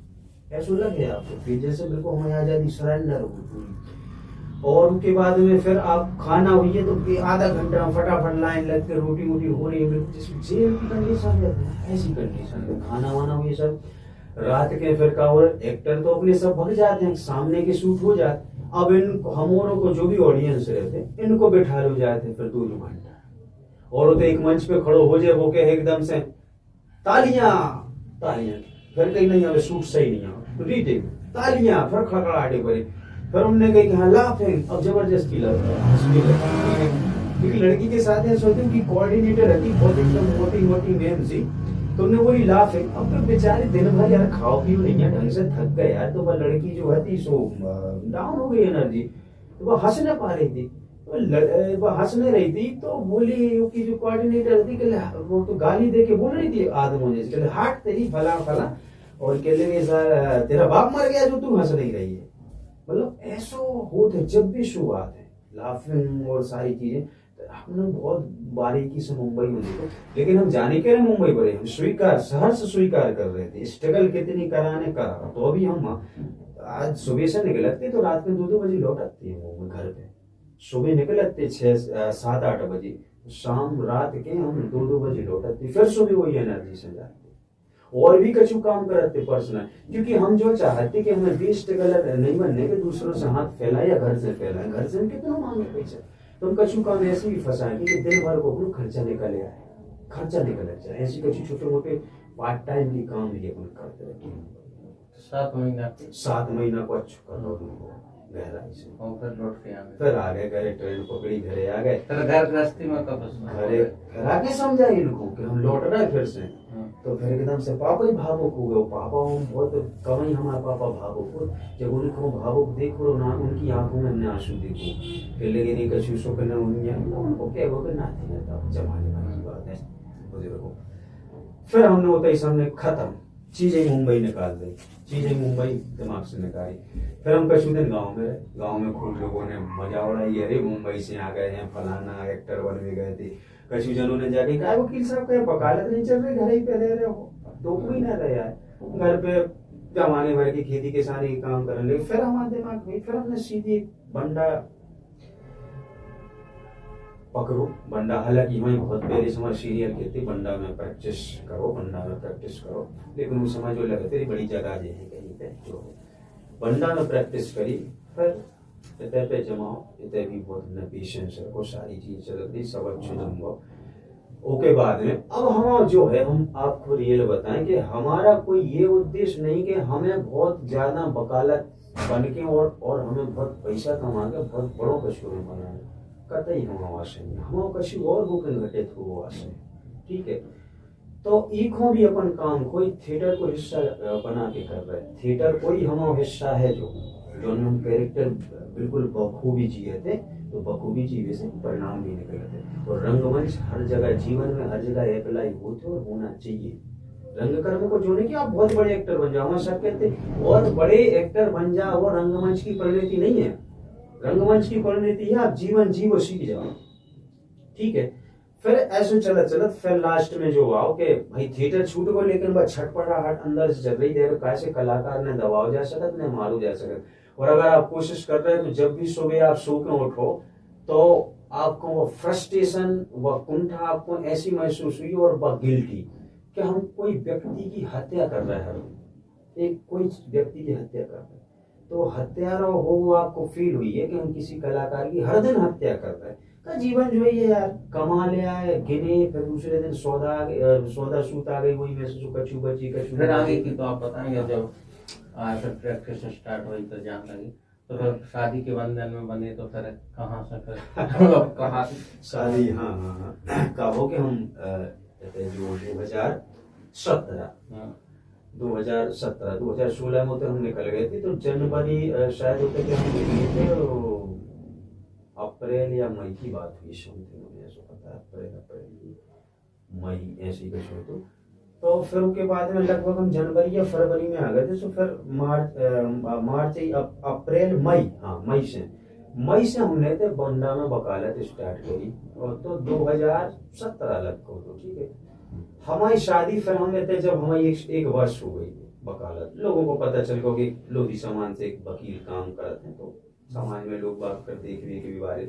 ऐसा लगे आपको फिर जैसे बिल्कुल हमारी आजादी सरेंडर हो पूरी। और उसके बाद में फिर आप खाना हुई है तो आधा घंटा फटाफट लाइन लग के रोटी वोटी हो रही है, बिल्कुल जेल की कंडीशन है, ऐसी कंडीशन में खाना वाना हुई सब रात के। फिर का और एक्टर तो अपने सब भग जाते हैं, सामने के शूट हो जाते। अब इन हमोरों को जो भी ऑडियंस रहते इनको बैठा लो जाते फिर 2 घंटा, और तो एक मंच पे खड़ो हो जाए वो कहे एकदम से तालियां, फिर कहीं नहीं हमें शूट सही नहीं है रीटेक तालियां, फिर खड़खड़ाहटे पड़े, फिर हमने कही कि हाँ लाफिंग, अब जबरदस्ती क्योंकि लड़की के साथ है सोचती कि कोऑर्डिनेटर रहती बहुत एकदम मोटी मैम सी, तो उन्हें वही लाफिंग। अब तो बेचारे दिन भर यार खाओ पियो नहीं है ढंग से, थक गए यार, तो वह लड़की जो है सो डाउन हो गई एनर्जी, तो वह हंस न पा रही थी। वो हंसने रही थी तो बोली की जो कोऑर्डिनेटर थी कहले वो तो गाली दे के बोल रही थी आदमों जैसे कहले हाट तेरी फला फला और कहले सर तेरा बाप मर गया जो तू हंस नहीं रही है। मतलब ऐसा होता है जब भी शुरुआत है लाफिंग और सारी चीजें। तो हमने बहुत बारीकी से मुंबई में देखो, लेकिन हम जाने के लिए मुंबई बड़े हम स्वीकार सहर्ष स्वीकार कर रहे थे। स्ट्रगल कितनी कराने करा तो अभी हम आज सुबह से निकलते तो रात में 2-2 बजे लौट आते हैं घर पे। सुबह निकलते 6-7-8 बजे, शाम रात के हम 2-2 बजे लौटते, फिर सुबह वही एनर्जी से जाते और भी कछु काम करते पर्सनल। क्योंकि हम जो चाहते कि हमें भी स्ट्रगलर नहीं बनने के दूसरों से हाथ फैलाए या घर से फैलाए, घर से कितना मांगे पैसा। तो हम कछु काम ऐसे भी फंसाए कि दिन भर को अपना खर्चा निकल आए, खर्चा निकल जाए। ऐसी कछु छोटे मोटे पार्ट टाइम की काम भी अपन करते रहते हैं। 7 महीना को अच्छा कर लो गहराई से और फिर लौट के आ गए। फिर आ गए घरे, ट्रेन पकड़ी घरे आ गए। फिर घर गृहस्थी में कब घरे घर आके समझा इनको कि हम लौट रहे फिर से। तो फिर एकदम से पापा ही भावुक हो गए। पापा बहुत कम ही हमारे पापा भावुक हो। जब उनको भावुक देखो ना उनकी आंखों में हमने आंसू देखो कि लेकिन एक कशूसों के ना उनको क्या हो ना थी जमाने की बात है बुजुर्गों। फिर हमने होता ही सामने खत्म चीजें मुंबई निकाल दी, चीजें मुंबई दिमाग से निकाली। फिर हम कछु दिन गांव में खूब लोगों ने मजा उड़ाई, अरे मुंबई से आ गए हैं फलाना एक्टर बन भी गए थे। कछु जनों ने जाके कहा वकील साहब का वकालत नहीं चल रही, घर ही पे रह रहे हो, तो कोई ना रहा है घर पे जमाने भर की खेती किसानी के काम करने लगे। फिर हमारे दिमाग में फिर हमने सीधी बंडा पकड़ो बंडा। हालांकि वही बहुत पहले समय सीरियल कहते बंडा में प्रैक्टिस करो, बंडा में प्रैक्टिस करो। लेकिन उस समय जो लगे थे बड़ी जगह जो है कहीं पे जो बंडा में प्रैक्टिस करी। फिर इतने पे जमाओ, इतने भी बहुत न पेशेंस रखो, सारी चीज चल रही सब अच्छे जमो। ओके बाद में अब हम जो है हम आपको रियल बताएं कि हमारा कोई ये उद्देश्य नहीं कि हमें बहुत ज्यादा वकालत बन के और हमें बहुत पैसा कमा के बहुत बड़ों का शुरू बनाए। कतई हम आवास नहीं, हम कछु और बुकिंग घटित हो आसे। ठीक है, तो इको भी अपन काम कोई थिएटर को हिस्सा बना के कर रहे। थिएटर कोई हमारा हिस्सा है जो हम कैरेक्टर बिल्कुल बखूबी जिए थे, तो बखूबी जीवे से परिणाम भी निकले थे। और रंगमंच हर जगह जीवन में हर जगह अप्लाई होते और होना चाहिए। रंगकर्म को जोड़ने की आप बहुत बड़े एक्टर बन जाओ, सब कहते और बड़े एक्टर बन जाओ, वो रंगमंच की परिणति नहीं है। रंगमंच की परिणति है आप जीवन जीवो सीख जाओ। ठीक है, फिर ऐसे चलत चलत फिर लास्ट में जो आओ कि भाई थिएटर छूट गो, लेकिन वह छटपटाहट अंदर से चल रही है। कैसे कलाकार ने दबाव जा सकत ने मारू जा सकत। और अगर आप कोशिश कर रहे हैं तो जब भी सुबह आप सो के उठो तो आपको वो फ्रस्ट्रेशन व कुंठा आपको ऐसी महसूस हुई और वह गिल्टी कि हम कोई व्यक्ति की हत्या कर रहे हैं, एक कोई व्यक्ति की हत्या कर रहे हैं। तो हत्यारा हो वो आपको फील हुई है कि हम किसी कलाकार की हर दिन हत्या कर रहे हैं। का जीवन जो है ये यार कमा ले आए गिने, फिर दूसरे दिन सौदा सूत आ गई, वही में से कछु बची कछु। फिर आगे की तो आप बताएंगे। जब फिर प्रैक्टिस स्टार्ट हुई तो जान लगी, तो फिर शादी के बंधन में बने, तो फिर कहाँ से फिर कहाँ शादी? हाँ कहो कि हम जो 2016 में तो हम निकल गए थे। तो जनवरी शायद होते कि हम निकले थे, अप्रैल या मई की बात हुई, समथिंग मुझे ऐसा पता है, अप्रैल मई ऐसी कुछ हो। तो फिर उसके बाद में लगभग हम जनवरी या फरवरी में आ गए थे। तो फिर मार्च अप्रैल मई से हमने थे बंडा में वकालत स्टार्ट करी। और तो 2017 लगभग तो ठीक है हमारी शादी फिर हम थे जब हमारी एक वर्ष हो गई वकालत। लोगों को पता चल गया कि लोधी समाज से एक वकील काम करते हैं, तो समाज में लोग बात कर देखने के बारे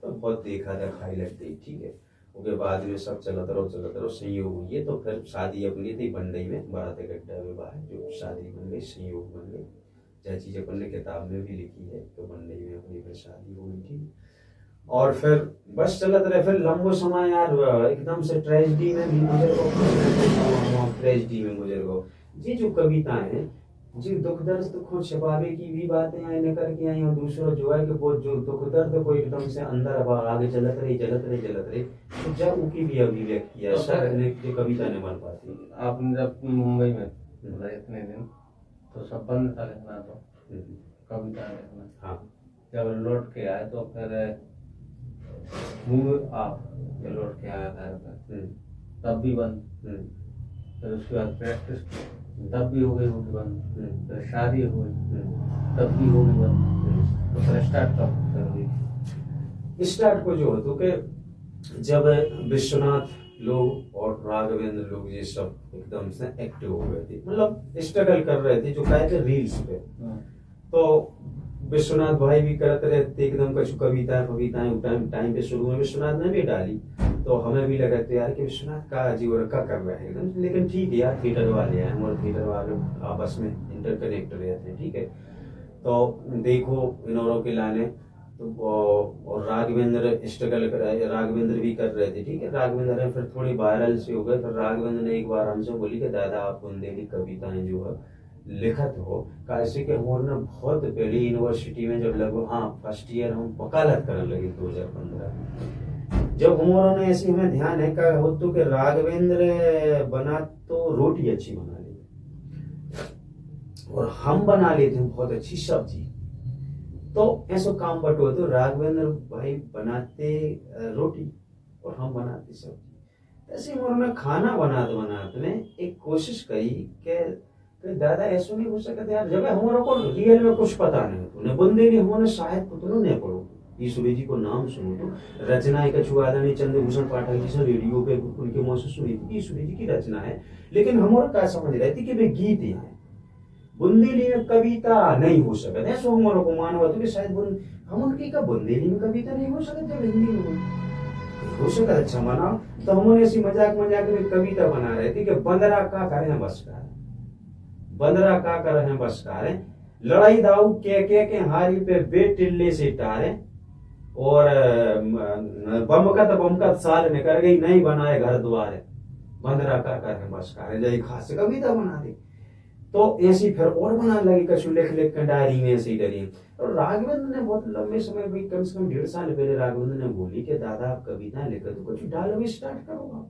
तो बहुत देखा दिखाई लगती। ठीक है, उसके बाद में सब चलत रहो संयोग हुई है। तो फिर शादी अपनी थी बंडई में बारात गड्ढा में बाहर जो शादी बन गई, संयोग बन गई। जय चीज अपन ने किताब में भी लिखी है, तो बंडई में अपनी फिर शादी हो गई थी। और फिर बस चलत रहे। फिर लंबो समय यार एकदम से ट्रेजिडी में भी गुजर गो। ये जो कविताएं हैं जी दुख दर्द को छिपावे की भी बातें आई निकल के आई। और दूसरा जो है कि वो जो दुख दर्द को एकदम से अंदर आगे चलत रही तो जब उनकी भी अभिव्यक्ति है जो कविता ने बन पाती। आपने जब मुंबई में इतने दिन तो सब बंद था लिखना, तो कविता लिखना। हाँ, जब लौट के आए तो फिर मूव आप ये लौट के आया घर पर, तब भी बंद। फिर उसके बाद प्रैक्टिस की, तब भी हो गई होगी बंद। फिर शादी हो गई, तब भी हो गई बंद। तो फिर स्टार्ट कब करोगे? स्टार्ट को जो होतो कि जब विश्वनाथ लोग और राघवेंद्र लोग ये सब एकदम से एक्टिव हो गए थे, मतलब स्ट्रगल कर रहे थे जो कहे थे रील्स पे, तो विश्वनाथ भाई भी करते रहते एकदम कुछ कविताएं टाइम पे शुरू में विश्वनाथ ने भी डाली, तो हमें भी लगा था यार कि विश्वनाथ का जीवन का कर रहे हैं एकदम। लेकिन ठीक है यार, थिएटर वाले हैं और थिएटर वाले आपस में इंटरकनेक्ट रहते हैं, ठीक है। तो देखो इन के लाने तो और राघवेंद्र स्ट्रगल कर रहे, राघवेंद्र भी कर रहे थे, ठीक है। राघवेंद्र फिर थोड़ी वायरल से हो गए, फिर राघवेंद्र ने एक बार हमसे बोली कि दादा आप बुंदेली कविताएं जो है लिखत हो, कैसे कि हमारे बहुत पहले यूनिवर्सिटी में जब लगभग फर्स्ट ईयर हम वकालत करने लगे 2015, जब हमारे ने ऐसी हमें ध्यान है का हो तो कि राघवेंद्र बना तो रोटी अच्छी बना लेते और हम बना लेते हैं बहुत अच्छी सब्जी, तो ऐसा काम बटो तो राघवेंद्र भाई बनाते रोटी और हम बनाते सब्जी। ऐसे उन्होंने खाना बनाते ने एक कोशिश करी कि दादा ऐसा नहीं हो सकता यार, जब हमारे को रियल में कुछ पता नहीं होता ने बुंदेली हमने शायद पुतलो नहीं पढ़ो, ईश्वरी जी को नाम सुनो तो रचना एक आदरणीय चंद्रभूषण पाठक जी से रेडियो पे उनके मुंह से सुनी थी, ईश्वरी जी की रचना है, लेकिन हमारे क्या समझ रहे थे कि वे गीत हैं, बुंदेली में कविता नहीं हो सकता, ऐसा हमारे को मानवा तो कि शायद हम उनकी का बुंदेली में कविता नहीं हो सकता, जब हिंदी में हो सकता अच्छा माना। तो हमने ऐसी मजाक में कविता बना रहे थे कि बंदरा का करें बस का, बंदरा का कर हैं बस कारे, लड़ाई दाऊ के हारी पे बे टिल्ले से टारे, और बमकत साल में कर गई नहीं बनाए घर द्वारे, बंदरा का कर हैं बस कारे, जय खास कविता बना दी। तो ऐसी फिर और बना लगी कछु लिख कर डायरी में ऐसी डरी। और राघवेंद्र ने बहुत लंबे समय भी कम से कम 1.5 साल पहले राघवेंद्र ने बोली कि दादा आप कविताएं लिखकर तो कुछ डालो स्टार्ट करो।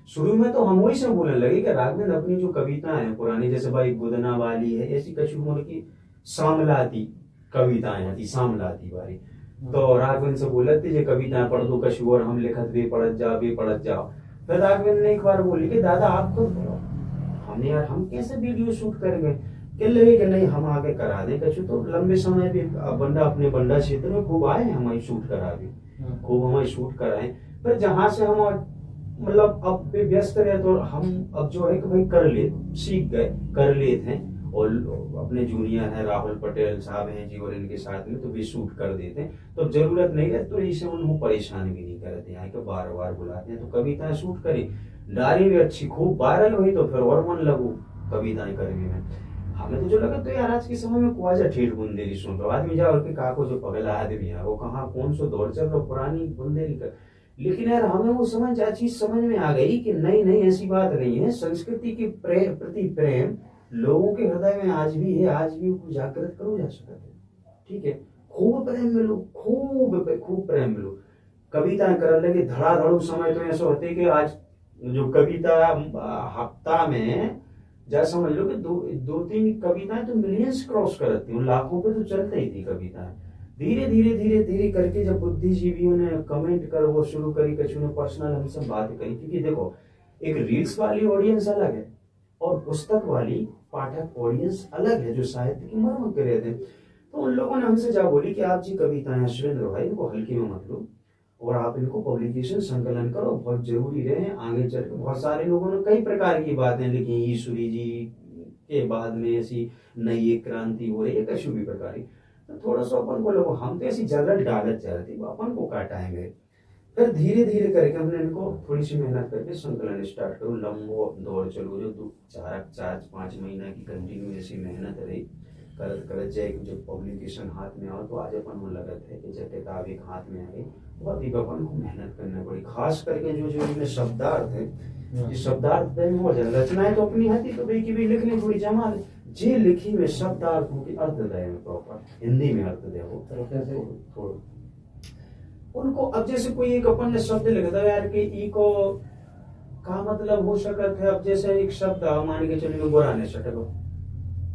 शुरू में तो हम वही से बोलने लगे कि राघवेंद्र अपनी जो कविताएं हैं पुरानी, जैसे भाई गुदना वाली है, ऐसी कछु की सामलाती कविताएं थी, सामलाती वाली, तो राघवेंद्र से बोले थे ये कविताएं पढ़ दो कछु और हम लिखत भी पढ़त जाओ। फिर राघवेंद्र ने एक बार बोली कि दादा आप खुद पढ़ो। हमने यार हम कैसे वीडियो शूट करेंगे, कह लगे कि नहीं हम आगे करा दें कछु। तो लंबे समय भी अपने बंडा क्षेत्र में खूब आए हमारी शूट करा भी, खूब हमारी शूट कराए। फिर जहां से हम मतलब अब भी व्यस्त रहे तो हम अब जो है कि भाई कर ले सीख गए, कर लेते हैं, और अपने जूनियर हैं राहुल पटेल साहब हैं जी और इनके साथ में तो भी शूट कर देते हैं, तो जरूरत नहीं है तो इसे उनको परेशान भी नहीं करते हैं कि बार बार बुलाते हैं। तो कविताएं शूट करी, डाली भी अच्छी खूब वायरल हुई, तो फिर और मन लगू कविताएं करने में। हमें तो जो लगा तो यार आज के समय में कुआजा ठेठ बुंदेली सुन रहा आदमी जाओ के काको जो पगला आदमी है वो कहाँ कौन सो दौर चल रहा पुरानी बुंदेली कर। लेकिन यार हमें वो चीज समझ में आ गई कि नहीं ऐसी बात नहीं है, संस्कृति के प्रति प्रेम लोगों के हृदय में आज भी है, आज भी उसको जागृत करो जा सकते है, ठीक है। खूब प्रेम मिलो, खूब प्रेम मिलो, कविताएं करने लगे धड़ाधड़। समय तो ऐसा होते कि आज जो कविता हफ्ता में जा समझ लो कि दो तीन कविताएं तो मिलियंस क्रॉस करती हूँ, लाखों पे तो चलते ही थी कविताएं। धीरे करके जब बुद्धिजीवियों ने कमेंट कर वो शुरू करी, कछु ने पर्सनल हमसे बात करी, क्योंकि देखो एक रील्स वाली ऑडियंस अलग है और पुस्तक वाली पाठक ऑडियंस अलग है जो साहित्य की मर्म कर रहे थे। तो उन लोगों ने हमसे जा बोली कि आप जी कविताएं अश्विंद्र भाई इनको हल्के में मत लो और आप इनको पब्लिकेशन संकलन करो, बहुत जरूरी रहे आगे चल के। बहुत सारे लोगों ने कई प्रकार की बातें लिखी, ईश्वरी जी के बाद में ऐसी नई एक क्रांति हो रही है, कछु भी प्रकार की। तो थोड़ा सा अपन को लोग हम तो ऐसी जगह डालत जा रहे थे, अपन को काटाएंगे। फिर धीरे करके हमने इनको थोड़ी सी मेहनत करके संकलन स्टार्ट करो, लंबो दौर चलो जो 4-5 महीना की कंटिन्यू ऐसी मेहनत रही, करत जाए जब पब्लिकेशन हाथ में आओ तो आज अपन को लगत है कि जब किताब एक हाथ में आ गई बहुत ही अपन को मेहनत करना पड़ी। खास करके जो इनमें शब्दार्थ है, ये शब्दार्थ हो जाए, रचनाएं तो अपनी हाथी तो भाई की भी लिखने थोड़ी जमाल जे लिखी में शब्दार्थों की अर्थ दे में प्रॉपर हिंदी में अर्थ दे हो थोड़ा उनको। अब जैसे कोई एक अपन ने शब्द लिखा था यार कि ई को का मतलब हो सकता है, अब जैसे एक शब्द मान के चलिए गोरा ने सट गो,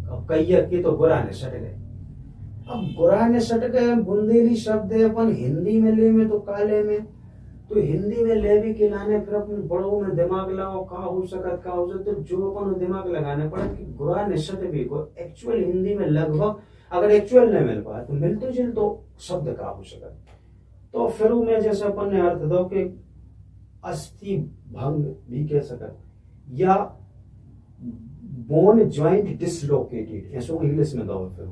अब कैया के तो गोरा ने सट गए, अब गोरा ने सट गए बुंदेली शब्द है अपन हिंदी में ले में तो काले में, तो हिंदी में ले भी के लाने फिर अपन बड़ों में दिमाग लगाओ का हो सकत तो जो अपन दिमाग लगाने पड़े कि गुरा निश्चित भी को एक्चुअल हिंदी में लगभग अगर एक्चुअल नहीं मिल पाए तो मिलते जुल तो शब्द का हो सकत। तो फिर में जैसे अपन ने अर्थ दो कि अस्थि भंग भी कह सकत या बोन जॉइंट डिसलोकेटेड, ऐसा इंग्लिश में दो फिर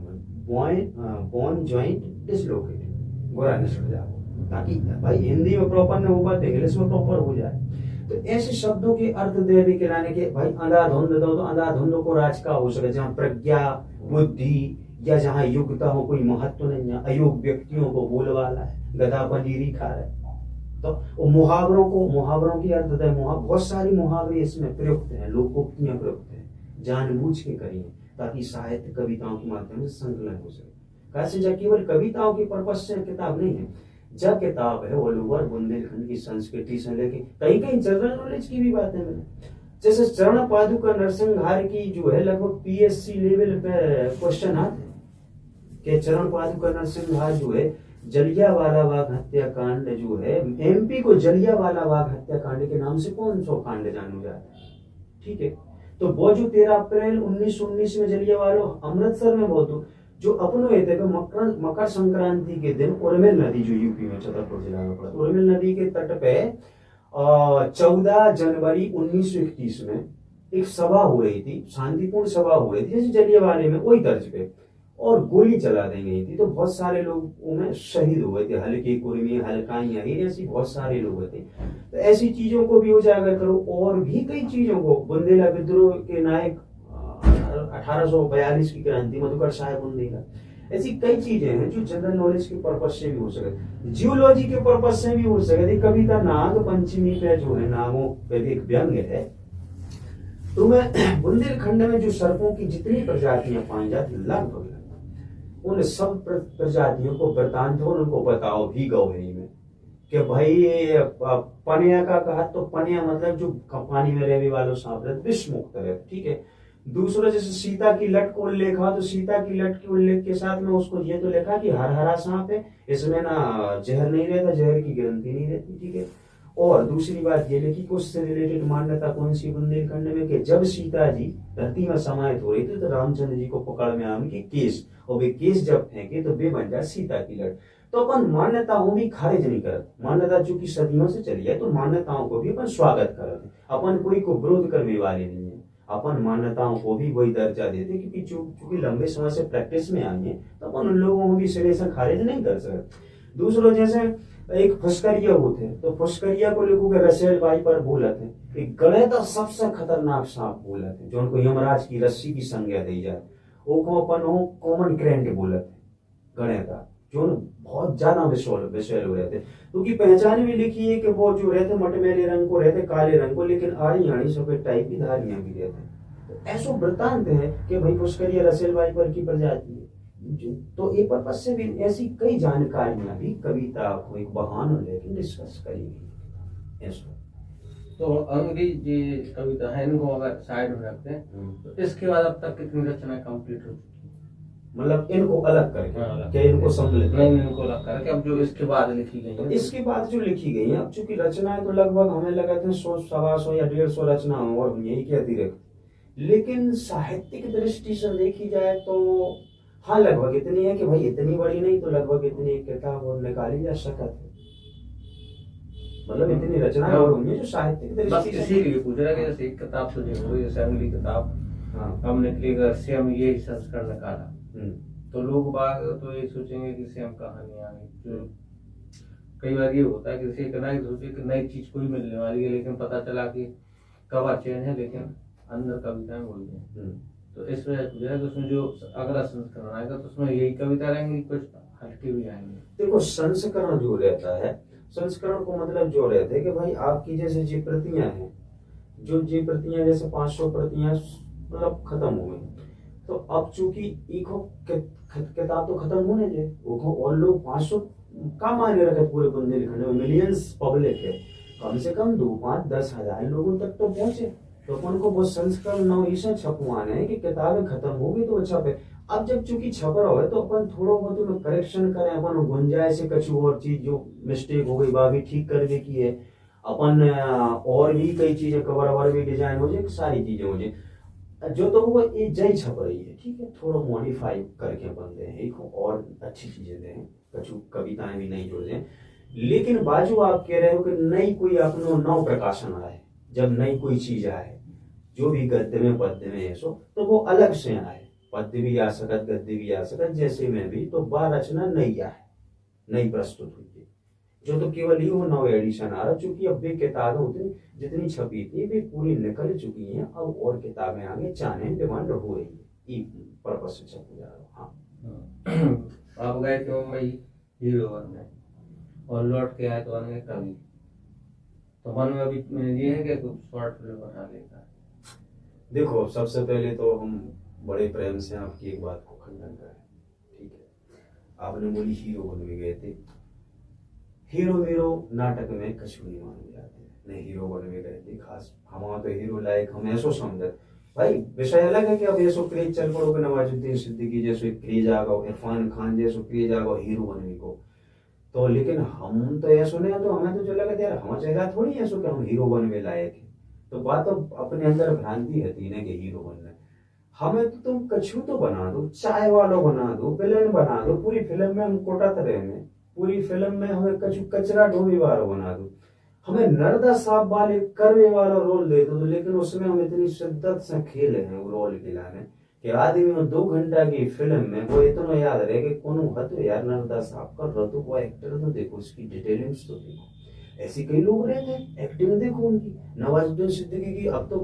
बोन जॉइंट डिसलोकेटेड गोरा ने समझ जाओ ताकि भाई हिंदी में प्रॉपर नहीं हो पाते इंग्लिश में प्रॉपर हो जाए। तो ऐसे शब्दों के अर्थ दे भी कराने के भाई अंधाधुंध दो तो अंधाधुंध को राज का हो सके जहाँ प्रज्ञा बुद्धि या जहाँ युगता हो कोई महत्व नहीं है, अयोग व्यक्तियों को बोल वाला है, गधा पनीरी खा रहा है। तो मुहावरों की अर्थ दे बहुत सारी मुहावरे इसमें प्रयुक्त है, लोकोक्तियां प्रयुक्त है, जानबूझ के करिए ताकि साहित्य कविताओं के माध्यम से संकलन हो सके। कैसे जब केवल कविताओं की पर्पज से किताब नहीं है, जब किताब है ऑल ओवर बुंदेलखंड की संस्कृति से लेके कहीं कहीं जनरल नॉलेज की भी बातें मिले। जैसे चरण पादुका नरसंहार की जो है लगभग पीएससी लेवल पे क्वेश्चन आते हैं कि चरण पादुका नरसंहार जो है जलियांवाला बाग हत्याकांड जो है एमपी को जलियांवाला बाग हत्याकांड के नाम से कौन सा कांड जाना जाता है, ठीक है। तो वो जो 13 अप्रैल 1919 में जलियांवाला अमृतसर में बहुत जो अपनो ये थे मकर संक्रांति के दिन उर्मिल नदी जो यूपी में छतरपुर जिला में पड़ता, उर्मिल नदी के तट पे 14 जनवरी 1931 में एक सभा हो रही थी, शांतिपूर्ण सभा हो रही थी जैसे जलियांवाले में वही तर्ज पे, और गोली चला दी गई थी। तो बहुत सारे लोग उनमें शहीद हुए थे, हल्के कुर्मी हल्काइयां ऐसी बहुत सारे लोग थे। तो ऐसी चीजों को भी उजागर करो और भी कई चीजों को, बुंदेला विद्रोह के नायक 1842 की क्रांति मधुकर साहब बुंदेला, ऐसी कई चीजें हैं जो जनरल नॉलेज के पर्पज से भी हो सके, जियोलॉजी के पर्पज से भी हो सके। कविता नाग पंचमी पे जो है नागों पे भी एक व्यंग्य है। तो मैं बुंदेलखंड में जो सर्पों की जितनी प्रजातियां पाई जाती लगभग उन सब प्रजातियों को वृतांत और उनको बताओ भी गौरी में कि भाई पनिया का कहा तो पनिया मतलब जो पानी में रहने वालों सांप विष मुक्त है, ठीक है। दूसरा जैसे सीता की लट को उल्लेख तो सीता की लट के उल्लेख के साथ में उसको ये तो लिखा कि हर हरा सांप है, इसमें ना जहर नहीं रहता, जहर की ग्रंथि नहीं रहती, ठीक है। और दूसरी बात ये लिखी कि उससे रिलेटेड मान्यता कौन सी बुंदेलखंड में कि जब सीता जी धरती में समाहित हो रही थी तो रामचंद्र जी को पकड़ में आम के केस, और वे केस जब फेंके तो वे बन जाए सीता की लट। तो अपन मान्यताओं भी खारिज नहीं करते, मान्यता चूंकि सदियों से चली है तो मान्यताओं को भी अपन स्वागत करते, अपन कोई को विरोध करने वाले नहीं है, अपन मान्यताओं को भी वही दर्जा देते क्योंकि चूंकि लंबे समय से प्रैक्टिस में आई है तो अपन उन लोगों को भी सिरे से खारिज नहीं कर सकते। दूसरों जैसे एक फुस्करिया होते हैं तो फुस्करिया को लोगों के रसेल बाई पर बोलते हैं कि गणेता सबसे खतरनाक सांप बोलते हैं जो उनको यमराज की रस्सी की संज्ञा दी जाए, वो को अपन हो कॉमन क्रेंट बोलते हैं गणेता जो बहुत ज्यादा विषैल हो रहते, क्योंकि पहचान भी लिखी है कि वो जो रहते मटमैले रंग को रहते, काले रंग को, लेकिन आड़ी आड़ी सफेद टाइप की धारियां भी रहते। तो ऐसा वृत्तांत है कि भाई फुस्करिया रसेल बाई पर की प्रजाति है। तो एक पर्पज से भी ऐसी कई जानकारियां भी कविता को एक बहाना लेकर डिस्कस करेंगे ऐसा। तो अंग्रेज ये कविता है इनको अगर साइड में रखते हैं तो इसके बाद अब तक कितनी रचनाएं कंप्लीट हो चुकी, मतलब इनको अलग करके क्या इनको सम्मिलित नहीं इनको अलग करके अब जो इसके बाद लिखी गई है, इसके बाद जो लिखी गई है अब चूंकि रचनाएं तो लगभग हमें लगाते हैं 100 125 या 150 रचना और यही के अतिरिक्त, लेकिन साहित्यिक दृष्टि से देखी जाए तो हाँ लगभग इतनी है कि भाई इतनी बड़ी नहीं तो लगभग इतनी किताब और निकाली जा सकती है, मतलब इतनी रचनाएं और हुई है जो साहित्यिक दृष्टि से। इसीलिए पूछ रहा है कि जैसे एक किताब तो जो हुई जैसे अगली किताब हम निकलेगा सेम ये संस्करण निकाला तो लोग बाग तो ये सोचेंगे कि सेम कहानी आ गई। जो कई बार ये होता है कि जैसे इतना ही सोचे कि नई चीज कोई मिलने वाली है लेकिन पता चला कि कवर चेंज है लेकिन अंदर कविताएं वही है। तो इस वजह से उसमें जो अगला संस्करण आएगा तो उसमें यही कविता रहेंगी, कुछ हटके भी आएंगे। देखो संस्करण जो रहता है, संस्करण को मतलब जो रहता है कि भाई आपकी जैसे जी प्रतियां हैं, जो जी प्रतियां जैसे 500 प्रतियां मतलब खत्म हो गई, तो अब चूंकि एक किताब तो खत्म होने दे और लोग 500 का मायने रखे पूरे बुंदेलखंड में मिलियंस पब्लिक है, कम से कम 2, 5, 10 हजार लोगों तक तो पहुंचे। तो अपन को वो संस्करण नौ ऐसा छपवाना है कि किताबें खत्म होगी तो छपे। अब जब चूंकि छप रहा है तो अपन थोड़ा बहुत उनमें करेक्शन करें, अपन गुंजाइश से कछु और चीज जो मिस्टेक हो गई बाकी ठीक कर दे की है अपन, और भी कई चीजें कवर ववर भी डिजाइन हो जाए, सारी चीजें हो जाए जो तो वो ये जय छप रही है, ठीक है, थोड़ा मॉडिफाई करके अपन दे एक और अच्छी चीजें दें, कछु कविताएं भी नहीं जोड़ दें। लेकिन बाजू आप कह रहे हो कि नई कोई अपनो नव प्रकाशन आए, जब नई कोई चीज आए जो भी गद्य में पद्य में ऐसो तो वो अलग से आए, पद्य भी आ सकत गद्य भी आ सकत, जैसे में भी तो बार रचना नई आए, नई प्रस्तुत हुई है, जो तो केवल ही वो नव एडिशन आ रहा, चूंकि अब भी किताबें उतनी जितनी छपी थी भी पूरी निकल चुकी हैं, अब और किताबें आगे चाहने डिमांड हो रही है, ई पर्पज से छप जा रहा। हाँ आप गए थे मुंबई हीरो बनने और लौट के आए तो बन गए कवि, तो मन में अभी ये है कि कुछ शॉर्ट फिल्म बना लेगा। देखो सबसे पहले तो हम बड़े प्रेम से आपकी एक बात को खंडन करें, ठीक है, आपने बोली हीरो बनने गए थे, हीरो हीरो नाटक में कछु नहीं माने जाते, नहीं हीरो बनने गए थे खास हमारा तो हीरो लायक हम ऐसो समझत भाई, विषय अलग है कि अब ऐसो क्रेज चल पड़ो कि नवाजुद्दीन सिद्दीकी जैसे क्रेज आ गो, इरफान खान जैसो क्रेज आ गो हीरो बनने को, तो लेकिन हम तो ऐसो नहीं, तो हमें तो जो लगा यार हमारा चेहरा थोड़ी ऐसो कि हम हीरो बनने लायक है, तो बात तो अपने अंदर भ्रांति है ना कि हीरो बनना, हमें तो तुम कछु तो बना दो, चाय वालों बना दो, विलन बना दो, पूरी फिल्म में हम कोटा रहे में, पूरी फिल्म में हमें कछु कचरा ढोने वाला बना दो, हमें नर्दा साहब वाले करवे वाला रोल दे दो, लेकिन उसमें हम इतनी शिद्दत से खेले हैं वो रोल के लाने कि आदमी में 2 घंटा की फिल्म में वो इतना याद रहे कि कौन हतो यार नर्दा साहब का रतो, वो एक्टर तो देखो, उसकी डिटेलिंग्स तो देखो, ऐसे कई लोग रहते हैं, एक्टिंग देखो उनकी, नवाजुद्दीन सिद्दीकी की अब तो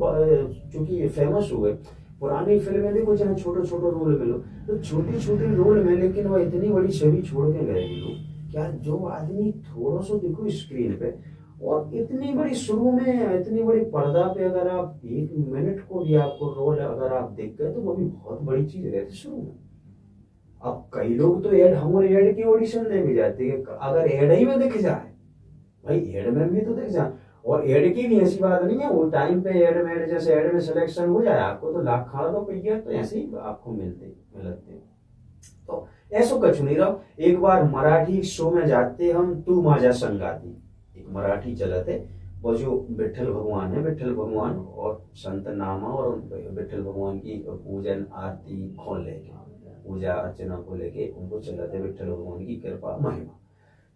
चूंकि फेमस हुए, पुरानी फिल्में देखो जहाँ छोटे छोटे रोल मिलो, तो छोटी छोटी रोल में लेकिन वो इतनी बड़ी छवि छोड़ के गए लोग, क्या जो आदमी थोड़ा सा देखो स्क्रीन पे और इतनी बड़ी शुरू में इतनी बड़ी पर्दा पे अगर आप 1 मिनट को भी आपको रोल अगर आप देख गए तो वो भी बहुत बड़ी चीज रहती शुरू में। अब कई लोग तो एड हमारे एड की ऑडिशन दे भी जाते हैं, अगर एड ही में दिख जाए भाई, एड में भी तो दिख जाए, और एड की भी ऐसी बात नहीं है वो टाइम पे एड में जैसे एड में सिलेक्शन हो जाए आपको तो लाख खा दो पहिया तो ऐसे ही आपको मिलते। तो ऐसा कुछ नहीं रहा। एक बार मराठी शो में जाते हम, तू माझा संगाती, एक मराठी चला थे, वो जो विठल भगवान है, विठल भगवान और संत नामा और विठल भगवान की पूजन आरती खोल लेके, पूजा अर्चना को लेके उनको चलाते विठल भगवान की कृपा महिमा,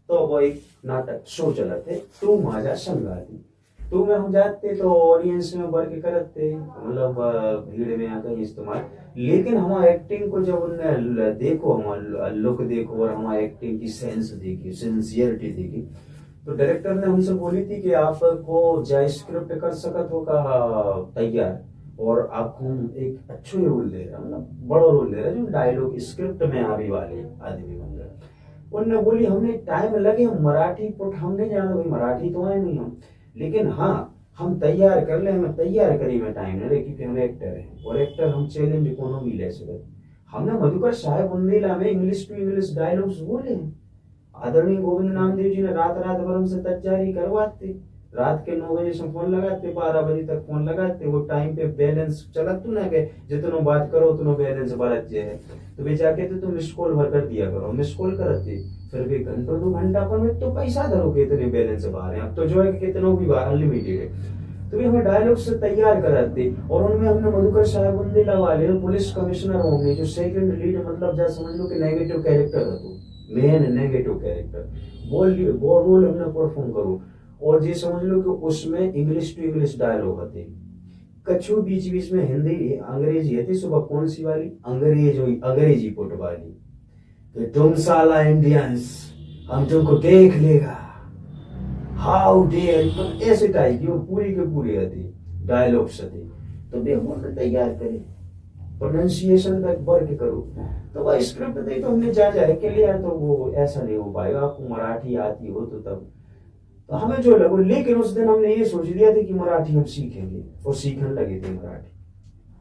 तो वो एक नाटक शो चलाते तू माझा संगाती, तो में हम जाते तो ऑडियंस में वर्क करते, मतलब भीड़ में आकर इस्तेमाल, लेकिन हमारा एक्टिंग को जब उनने देखो, हमारा लुक देखो और हमारा एक्टिंग की सेंस देखी, सिंसियरिटी देखी, तो डायरेक्टर ने हमसे बोली थी कि आपको जय स्क्रिप्ट कर सकत हो का तैयार, और आपको हम एक अच्छे रोल दे रहे, मतलब बड़ा रोल दे रहे जो डायलॉग स्क्रिप्ट में आने वाले आदमी बन गए। उन्होंने बोली हमने टाइम लगे, हम मराठी पुट हम नहीं जानते भाई, मराठी तो आए नहीं हम, लेकिन हाँ हम तैयार कर ले, हमें तैयार करी में टाइम नहीं, क्योंकि हम एक्टर हैं और एक्टर हम चैलेंज कोनो भी ले सकते। हमने मधुकर साहेब बुंदेला में इंग्लिश टू इंग्लिश डायलॉग्स बोले हैं, आदरणीय गोविंद नामदेव जी ने रात रात भर हमसे तैयारी करवाते, रात के 9 बजे से फोन लगाते, 12 बजे तक फोन लगाते, वो टाइम पे बैलेंस चलत तो ना के जितना बात करो उतना बैलेंस बढ़त जाए, तो वे जाके तो मिस कॉल भर कर दिया करो, मिस कॉल करते, फिर भी घंटों 2 घंटा पर में तो पैसा धरो के इतने बैलेंस बाहर है, अब तो जो है कि कितना भी बाहर अनलिमिटेड है, तो वे हमें डायलॉग से तैयार कराते, और उनमें हमने मधुकर साहब बुंदेला वाले पुलिस कमिश्नर होंगे जो सेकंड लीड, मतलब जैसे समझ लो कि नेगेटिव कैरेक्टर है, तो मेन नेगेटिव कैरेक्टर वो रोल हमने परफॉर्म करो, और ये समझ लो कि उसमें इंग्लिश टू इंग्लिश डायलॉग होते, कछु बीच बीच में हिंदी अंग्रेजी है, सुबह कौन सी वाली अंग्रेजी पुट वाली, तो तुम साला इंडियंस हम तुमको देख लेगा, हाउ डेयर, तो ऐसे टाइप की वो पूरी के पूरी आती डायलॉग्स आती, तो देखो तैयार करे, प्रोनाउंसिएशन का वर्क करो, तो वह स्क्रिप्ट दे तो हमने जा जाए के लिए, तो वो ऐसा नहीं हो पाएगा, आपको मराठी आती हो तो तब, तो हमें जो लगो, लेकिन उस दिन हमने ये सोच लिया था कि मराठी हम सीखेंगे, और सीखने लगे थे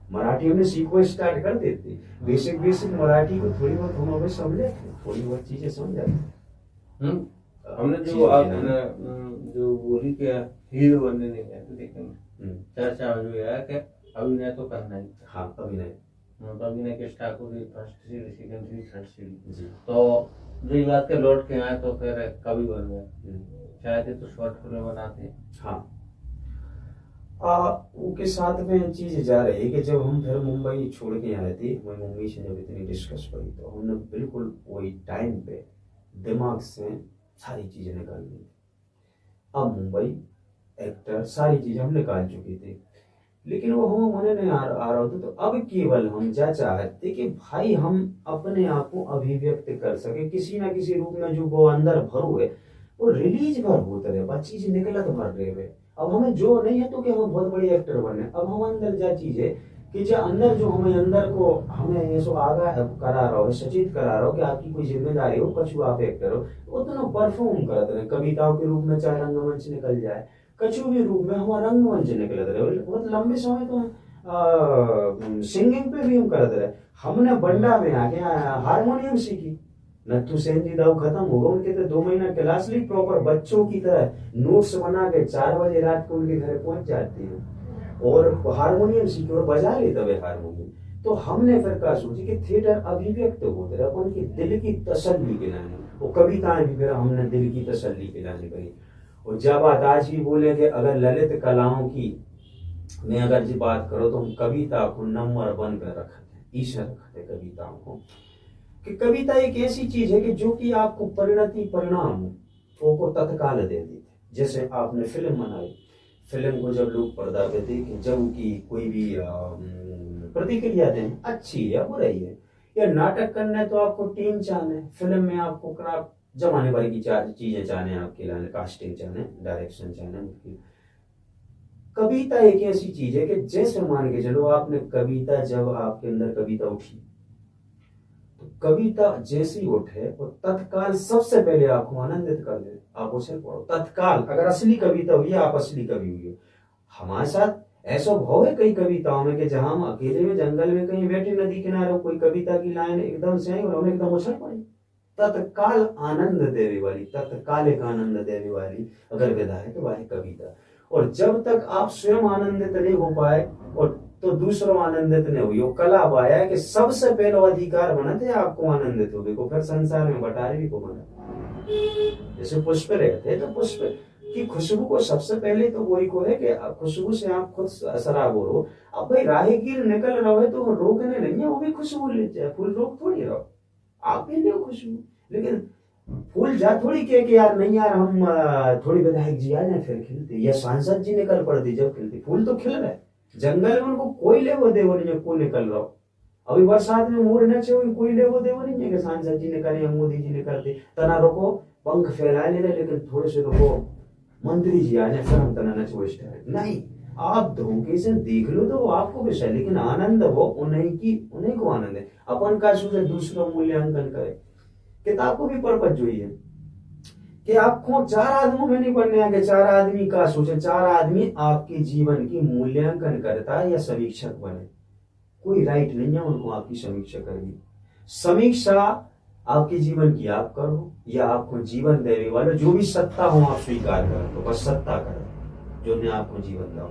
मराठी हमने सीखो स्टार्ट कर देते, बेसिक मराठी को थोड़ी बहुत हम अभी समझे थे, थोड़ी बहुत चीजें समझ आती। हमने जो आपने जो बोली कि हीरो बनने नहीं गए, तो देखेंगे चर्चा में जो है कि अभिनय तो करना ही, हाँ अभिनय, तभी ने किस ठाकुर की फर्स्ट सीढ़ी, सेकंड सीढ़ी, थर्ड सीढ़ी। जी। तो जो बात के लौट के आए तो फिर कवि बन गए। चाहते तो शॉर्ट फिल्म बनाते। हाँ, उनके साथ में चीज जा रही है कि जब हम फिर मुंबई छोड़ के आए थे, मैं मम्मी से जब इतनी डिस्कस करी तो हमने बिल्कुल वही टाइम पे दिमाग से सारी चीजें निकाल ली थी। अब मुंबई एक्टर सारी चीजें हम निकाल चुके थे, लेकिन वो हम होने नहीं आ रहा होता। तो अब केवल हम जा चाहते कि भाई हम अपने आप को अभिव्यक्त कर सके किसी ना किसी रूप में, जो वो अंदर भरो है वो रिलीज भर होते रहे, बस चीज निकलत भर रहे हुए। अब हमें जो नहीं है तो कि हम बहुत बड़ी एक्टर बने, अब हम अंदर जा चीज है कि जो अंदर जो हमें अंदर को हमें ये सो आगा करा रहा हो, सचेत करा रहा हो कि आपकी कोई जिम्मेदारी हो, कछु आप एक्टर हो, उतना परफॉर्म करते रहे। कविताओं के रूप में चाहे रंगमंच निकल जाए, कछु भी रूप में हमारा रंगमंच निकलते रहे। बहुत लंबे समय तो सिंगिंग पे भी हम करते रहे। हमने बंडा में आके हारमोनियम सीखी, नथु सेन जी दाऊ खत्म हो गए, उनके तो 2 महीना क्लास ली प्रॉपर बच्चों की तरह, नोट्स बना के 4 बजे रात को उनके घर पहुंच जाती है और हारमोनियम सीखे और बजा लेते हुए हारमोनियम। तो हमने फिर कहा सोची कि थिएटर अभिव्यक्त होते रहे उनकी दिल की तसल्ली के लाने, वो कविताएं भी फिर हमने दिल की तसल्ली के लाने करी। और जब बात आज भी बोले कि अगर ललित कलाओं की मैं अगर जी बात करो तो हम कविता को नंबर 1 पे रखते हैं, ईश्वर रखते कविताओं को। कि कविता एक ऐसी चीज है कि जो कि आपको परिणति परिणाम को तत्काल दे देती। जैसे आपने फिल्म बनाई, फिल्म को जब लोग पर्दा पे देखें, जब उनकी कोई भी प्रतिक्रिया दें, अच्छी है बुराई है, या नाटक करना है तो आपको टीम चाहने, फिल्म में आपको क्राफ्ट जमाने भर की चीजें चाहने, आपके लाने कास्टिंग चाहने, डायरेक्शन चाहने। कविता एक ऐसी चीज है कि जैसे मान के चलो आपने कविता, जब आपके अंदर कविता उठी तो कविता जैसी उठे और तत्काल सबसे पहले आपको आनंदित कर दे, आप उसे पढ़ो तत्काल। अगर असली कविता हुई, आप असली कवि हुई। हमारे साथ ऐसा भाव है कई कविताओं में कि जहां हम अकेले में जंगल में कहीं बैठे नदी किनारे, कोई कविता की लाइन एकदम से आई और हमें एकदम उछल पड़ी, तत्काल आनंद देने वाली, तत्काल एक आनंद देने वाली अगर विधा है तो वह है कविता। और जब तक आप स्वयं आनंदित नहीं हो पाए और तो दूसरों आनंदित नहीं हुई, वो कला पाया है कि सबसे पहले अधिकार बना थे आपको आनंदित हो गए, फिर संसार में बटारे भी को बना। जैसे पुष्प रहते तो पुष्प की खुशबू को सबसे पहले तो वही को है कि खुशबू से आप खुद शराब हो। अब भाई राहगीर निकल रहा है तो रोकने नहीं है, वो भी खुशबू ले जाए, फूल रोक थोड़ी रहो, आप भी लो खुशबू। लेकिन फूल जा थोड़ी के यार नहीं यार हम थोड़ी विधायक जी आ जाए फिर खिलते, या सांसद जी निकल पड़ती जब खिलती। फूल तो खिल रहे, जंगल में उनको कोई लेवो देवो नहीं है, कोई निकल रहा हो। अभी बरसात में मोर नचे हुए, कोई लेवो देवो नहीं है कि सांसद जी निकले या मोदी जी निकलते। तना रोको पंख फैलाए ले रहे, लेकिन थोड़े से रोको मंत्री जी आ जाए फिर हम तना नचो स्टार्ट नहीं। आप धोखे से देख लो तो आपको विषय, लेकिन आनंद वो उन्हीं को आनंद है। अपन का सोचे दूसरों मूल्यांकन करे। किताब को भी पर्पज जो ही है कि आपको 4 आदमियों में नहीं बनने आगे, 4 आदमी का सोचे, 4 आदमी आपके जीवन की मूल्यांकन करता है या समीक्षक बने। कोई राइट नहीं है उनको आपकी समीक्षा करनी। समीक्षा आपके जीवन की आप करो या आपको जीवन देने वाले जो भी सत्ता हो आप स्वीकार करो, तो बस सत्ता करो जो ने आपको जीवन दो।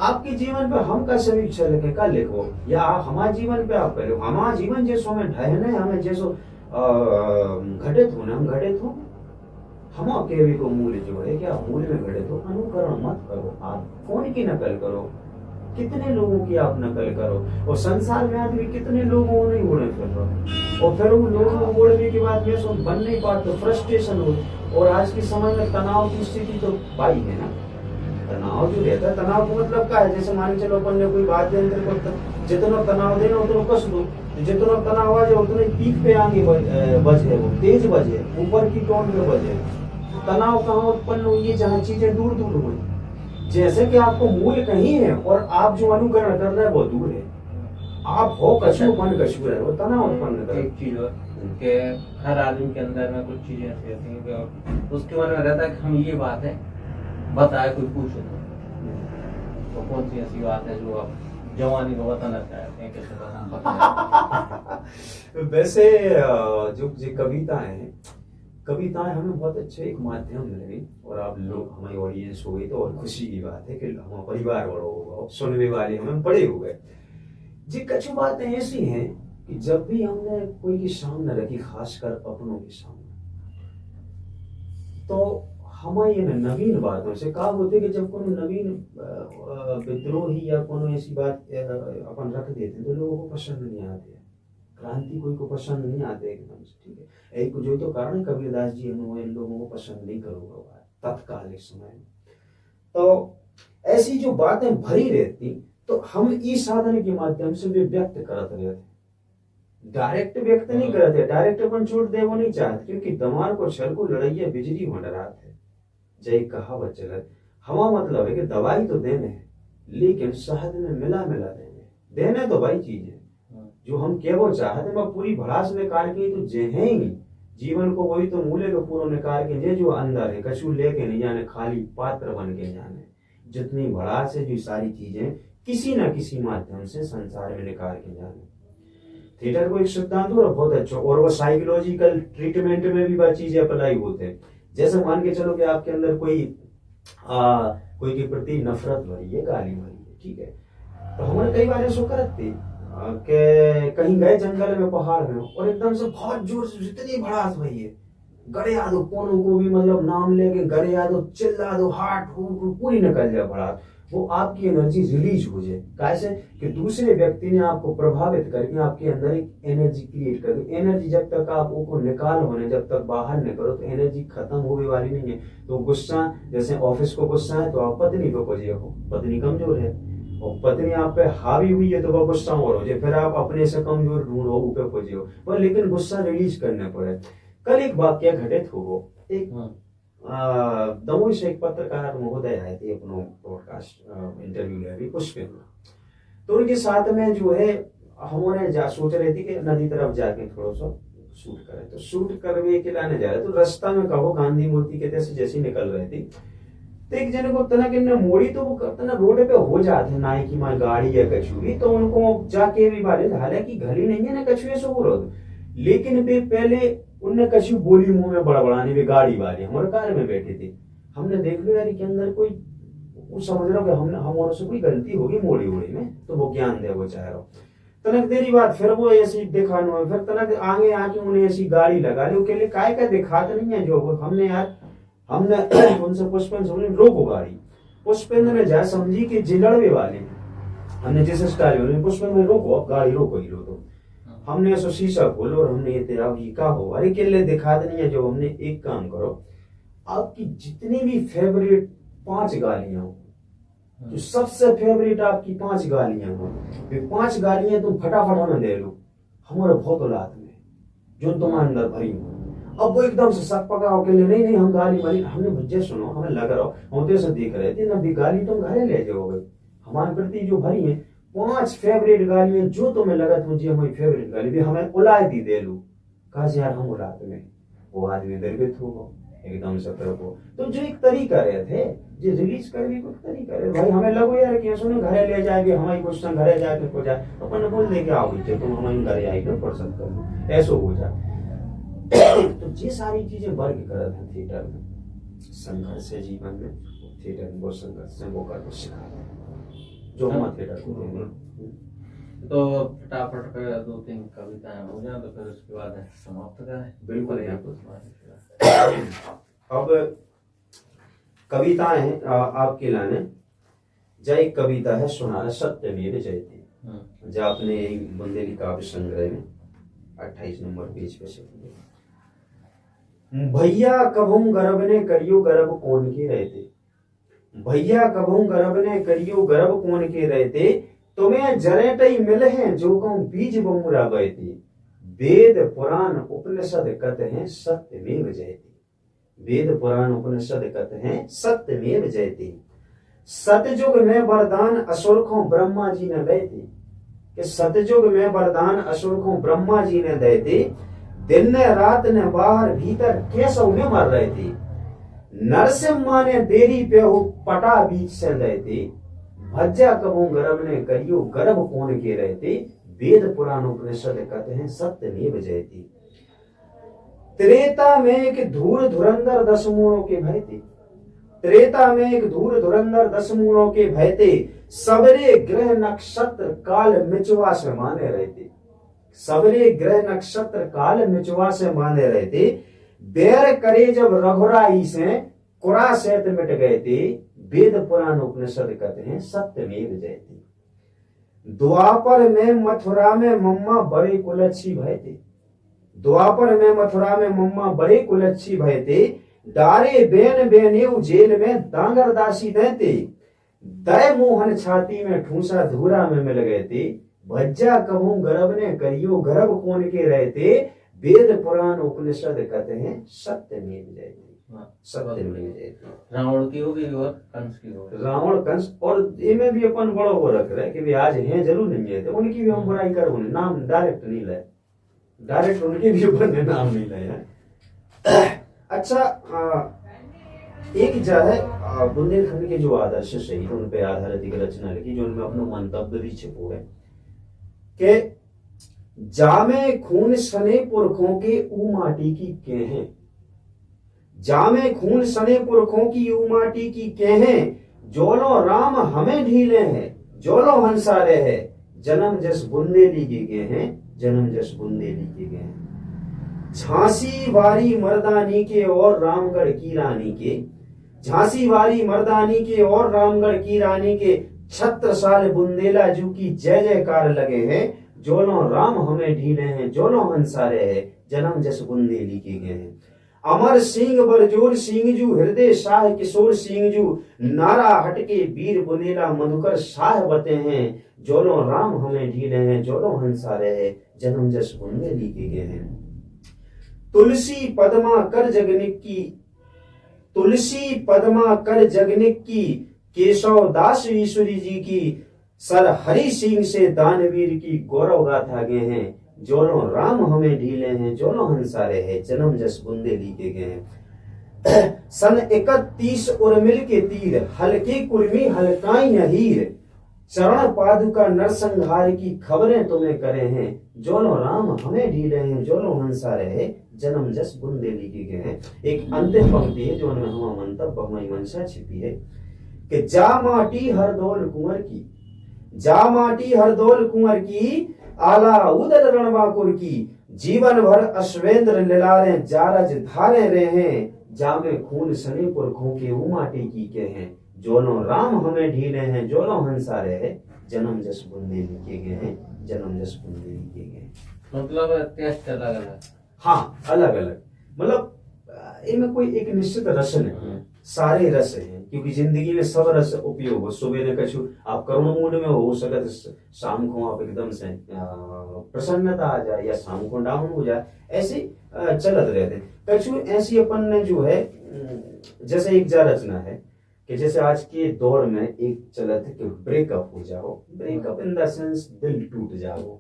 आपके जीवन पे हम का समीक्षा लिखे का लिखो या हमारे जीवन पे आप करो। हमारा जीवन जैसो हमें ढहने, हमें जैसो घटित होना, हम घटित हो। हम अकेले को मूल्य जो है कि आप मूल्य में घटित हो, अनुकरण मत करो। आप कौन की नकल करो, कितने लोगों की आप नकल करो, और संसार में आदमी कितने लोगों नहीं उड़े फिर रहे, और फिर उन लोगों को उड़ने के बाद में सो बन नहीं पाते, फ्रस्ट्रेशन हो। और आज के समय में तनाव की स्थिति तो पाई है ना। तनाव जो रहता है, तनाव का मतलब क्या है, जैसे मान के चलो अपन ने कोई बात यंत्र को जितना तनाव देना उतना कस दो, जितना तनाव आ जाए उतने पीक पे आगे बजे, वो तेज बजे, ऊपर की टोन में बजे। तनाव कहाँ उत्पन्न हुई है, जहाँ चीजें दूर दूर हुई। जैसे कि आपको मूल कहीं है और आप जो अनुकरण कर रहे हैं वो दूर है। आप हो कछु मन कछु है, वो तनाव उत्पन्न कर। एक चीज और कि हर आदमी के अंदर में कुछ चीजें ऐसी होती हैं कि उसके मन में रहता है कि हम ये बात है बताए, कोई पूछे तो कौन सी ऐसी बात है जो आप जवानी को बताना चाहते हैं, कैसे बताना। वैसे जो कविताएं हमें बहुत अच्छे एक माध्यम लगे, और आप लोग हमारी ऑडियंस हो गई तो और खुशी की बात है कि हमारा परिवार बड़ा होगा, सुनने वाले हमें बड़े हो गए। जी कछु बातें ऐसी हैं कि जब भी हमने कोई के सामने रखी, खासकर अपनों के सामने, तो हमारे ये नवीन बातों से का होते कि जब कोनो नवीन विद्रोही या कोनो ऐसी बात अपन रख देते हैं तो लोगों को पसंद नहीं आते, क्रांति कोई को पसंद नहीं आते एकदम से, ठीक है। एक जो तो कारण कबीरदास जी हमें इन लोगों को पसंद नहीं करूंगा तत्काल इस समय में। तो ऐसी जो बातें भरी रहती तो हम इस साधन के माध्यम से भी व्यक्त करते रहते, डायरेक्ट व्यक्त नहीं करते, डायरेक्ट अपन छोड़ दे वो नहीं चाहते, क्योंकि दमार को छल को लड़ाइया बिजली मंडरात है, जय कहावत चलत। हवा मतलब है कि दवाई तो देने है लेकिन शहद में मिला मिला देने तो भाई चीज है जो हम क्या वो चाहते हैं पूरी भड़ास निकाल के तो जे है ही जीवन को वही तो मूल्य को पूरा निकाल के जे जो अंदर है कछु लेके नहीं जाने, खाली पात्र बन के जाने, जितनी भड़ास है जो सारी चीजें किसी न किसी माध्यम से संसार में निकाल के जाने। थिएटर को एक सिद्धांत हो बहुत अच्छा, और वो साइकोलॉजिकल ट्रीटमेंट में भी वह चीजें अप्लाई होते हैं। जैसे मान के चलो कि आपके अंदर कोई के प्रति नफरत भरी है, गाली भरी है, ठीक है, तो हमारे कई बार ऐसा करते कि कहीं गए जंगल में, पहाड़ में, और एकदम से बहुत जोर से जितनी भड़ास भई है, गड़े आ दो कोनों को भी मतलब नाम लेके गड़े आ दो, चिल्ला दो, हाथ पूरी निकल जाए भड़ास, वो आपकी एनर्जी रिलीज हो जाए। कैसे कि दूसरे व्यक्ति ने आपको प्रभावित करके आपके अंदर एक एनर्जी क्रिएट कर दो। एनर्जी जब तक आप वो निकाल होने, जब तक बाहर न करो तो एनर्जी खत्म होने वाली नहीं है। तो गुस्सा, जैसे ऑफिस को गुस्सा है तो आप पत्नी पे खोजिए हो, पत्नी कमजोर है और पत्नी आप पे हावी हुई है तो वह गुस्सा और हो जाए, फिर आप अपने से कमजोर ढूंढो ऊपर खोजिए हो, पर लेकिन गुस्सा रिलीज करने पड़े। कल एक वाक्य घटित हो, एक दमोह से एक पत्रकार महोदय आए थे अपनो पॉडकास्ट इंटरव्यू ले अभी पुष्पिन, तो उनके साथ में जो है हमने सोच रहे थे कि नदी तरफ जाके थोड़ा सा शूट करें, तो शूट करने के लाने जा रहे तो रास्ता में कहो गांधी मूर्ति के जैसे जैसे निकल रहे थे तो एक जने को तना के मोड़ी तो वो तना रोड पे हो जाते नाई की माँ गाड़ी या कछुई, तो उनको जाके भी बारे हालांकि घड़ी नहीं है ना कछुए से विरोध, लेकिन वे पहले उनने कछु बोली मुंह में बड़बड़ाने में, गाड़ी वाले हमारे कार में बैठे थे, हमने देख लिया यार के अंदर कोई समझ रहा कि हमारे से कोई गलती होगी मोड़ी उड़ी में, तो वो ज्ञान दे वो चाह रहा तनक देरी बात फिर वो ऐसी दिखाना है, फिर तनक आगे आके उन्हें ऐसी गाड़ी लगा ली, उसके लिए काय का दिखाते नहीं है जो हमने यार हमने उनसे पुष्पेंद्र से रोको गाड़ी, पुष्पेंद्र ने जा समझी कि जिलड़वे वाले हमने जिस स्टाइल में पुष्पेंद्र रोको, अब गाड़ी रोको ही लो, तो हमने ऐसा शीशा खोलो और हमने ये तेरा का हो अरे के लिए दिखाते नहीं है जो हमने एक काम करो, आपकी जितनी भी फेवरेट 5 गालियां हो, जो सबसे फेवरेट आपकी 5 गालियां हो, वे 5 गालियां तुम फटाफट हमें दे लो हमारे बहुत औलाद में जो तुम्हारे अंदर भरी हो। अब वो एकदम से सक पकाओ के लिए नहीं हम गाली वाली, हमने भज्जे सुनो हमें लग रहा हो हम से देख रहे थे ना भी गाली तुम घरे ले जाओगे हमारे प्रति जो भरी है 5 फेवरेट गालियां जो तुम्हें लगा मुझे हमारी फेवरेट गाली भी हमें उलाए दी दे लू, कहा यार हम उलाते में वो आदमी निर्भित हो एकदम से तरफ हो, तो जो एक तरीका रहे थे जो रिलीज करने को तरीका रहे भाई हमें लगो यार कि सुनो घरे ले जाएंगे हमारी क्वेश्चन घरे जाके हो जाए अपन बोल दे के आओ तुम हमारे घरे आई तो पसंद कर लो ऐसा हो जाए। तो ये सारी चीजें वर्ग करते हैं थिएटर में, संघर्ष है जीवन में, थिएटर में वो संघर्ष है वो कर सिखाते हैं जो हम थिएटर को। तो फटाफट पे 2-3 कविताएं हो जाए तो फिर उसके बाद समाप्त करें। बिल्कुल अब कविताएं हैं आपके लाने, जय कविता है सुनाना सत्यमेव जयते, जो आपने बुंदेली काव्य संग्रह में 28 नंबर पेज पे से भैया कभू गर्भ ने करियो गर्भ कौन के रहते, भैया कभू गर्भ ने करियो गर्भ कौन के रहते, तुम्हें जरेटई मिल हैं जो कहूं बीज बमुरा बहते, वेद पुराण उपनिषद कहते हैं सत्यमेव जयते, वेद पुराण उपनिषद कहते हैं सत्यमेव जयते, सतयुग में वरदान असुर को ब्रह्मा जी ने दे थे, कि सतयुग में वरदान असुर को ब्रह्मा जी ने दे थे, दिन ने रात ने बाहर भीतर कैसों में मर रहे थे, नरसिम्हा ने देरी पे हो पटा बीच से रहते, भज्जा कबू गर्भ ने करियो गर्भ कौन के रहते, वेद पुराण उपनिषद कहते हैं सत्यमेव जयते, त्रेता में एक धूर धुरंधर 10 मूढ़ों के भय थे, त्रेता में एक धूर धुरंधर 10 मूढ़ों के भयते, सबरे ग्रह नक्षत्र काल मिचवा से माने रहते। सबरे ग्रह नक्षत्र काल मिचवा से माने रहते। बैर करे जब रघुराई से कुरा सैत मिट गए थे। वेद पुराण उपनिषद कहते हैं सत्यमेव जयते। द्वापर में मथुरा में मम्मा बड़े कुलच्छी भय थे। द्वापर में मथुरा में मम्मा बड़े कुलच्छी भय थे। डारे बेन बेनेऊ जेल में दांगर दासी देते। दय मोहन छाती में ठूसा धूरा में मिल गए थे। भज्जा कहूं गर्भ ने करियो गर्भ कौन के रहते। वेद पुराण उपनिषद कहते हैं सत्यमेव जयते। सत्यमेव जयते। रावण की होगी और कंस की होगी। रावण कंस और इनमें भी अपन बड़ो वो रख रहे कि भी आज हैं जरूर नहीं है, तो उनकी भी हम बुराई कर, नाम डायरेक्ट नहीं लाए, डायरेक्ट उनके भी अपन ने नाम नहीं लाया। अच्छा, एक जो है बुंदेलखंड के जो आदर्श शहीद उन पे आधारित एक रचना लिखी जो उनमें अपना मंतव्य भी छिपो है कि जामे खून सने पुरखों के ऊ माटी की केहें। जामे खून सने पुरखों की ऊ माटी की केहें। जोलो राम हमें ढीले हैं, जोलो हंसारे है। जन्म जस बुंदेली के गए हैं, जन्म जस बुंदेली के गए हैं। झांसी वारी मर्दानी के और रामगढ़ की रानी के। झांसी वारी मर्दानी के और रामगढ़ की रानी के। छत्रसाल बुंदेला जू की जय जयकार लगे हैं। जोलो राम हमें ढीले हैं, जोलो हंसारे है। जन्म जस बुंदेली के गए हैं। अमर सिंह बरजोर सिंह जू हृदय शाह किशोर सिंह जू। नारा हटके वीर बुंदेला मधुकर शाह बते हैं। जोलो राम हमें ढीले हैं, जोलो हंसारे है। जन्म जस बुंदेली के गए हैं। तुलसी पद्मा कर जगनिक की, तुलसी पद्मा कर जगनिक की। केशव दास ईश्वरी जी की। सर हरि सिंह से दानवीर की गौरव गाथा गए हैं। जोलो राम हमें ढीले हैं, जोलो हंसारे है। जन्म जस बुंदेली के गए हैं। सन 31 उर्मिल के तीर, हल्के कुर्मी हल्काई हीर। चरण पादुका नरसंहार की खबरें तुम्हें करे हैं। जोलो राम हमें ढीले हैं, जोलो हंसारे है। जन्म जस बुंदेली के गए हैं। एक अंतिम पंक्ति है जो उनमें हम मंतव्य हमारी मंशा छिपी है कि जा माटी हरदौल कुंवर की। जा माटी हरदौल कुंवर की। आला उदर रणबांकुर की। जीवन भर अश्वेंद्र लिलारे जारज धारे रहे। जामे खून सने पुरखों के ऊ माटी की के हैं। जोलो राम हमें ढीले हैं, जोलो हंसारे है। जन्म जस बुंदेली के गए हैं, जन्म जस बुंदेली के गए। मतलब टेस्ट अलग अलग। हाँ, अलग अलग, मतलब इनमें कोई एक निश्चित रस नहीं है, सारे रस हैं क्योंकि जिंदगी में सब रस उपयोग हो। सुबह ने कछु आप करुण मूड में हो सकता शाम को आप एकदम से प्रसन्नता आ जाए या शाम को डाउन हो जाए, ऐसे चलत रहते हैं। कछु ऐसी अपन ने जो है जैसे एक जा रचना है कि जैसे आज के दौर में एक चलत है कि ब्रेकअप हो जाओ, ब्रेकअप इन द सेंस दिल टूट जाओ।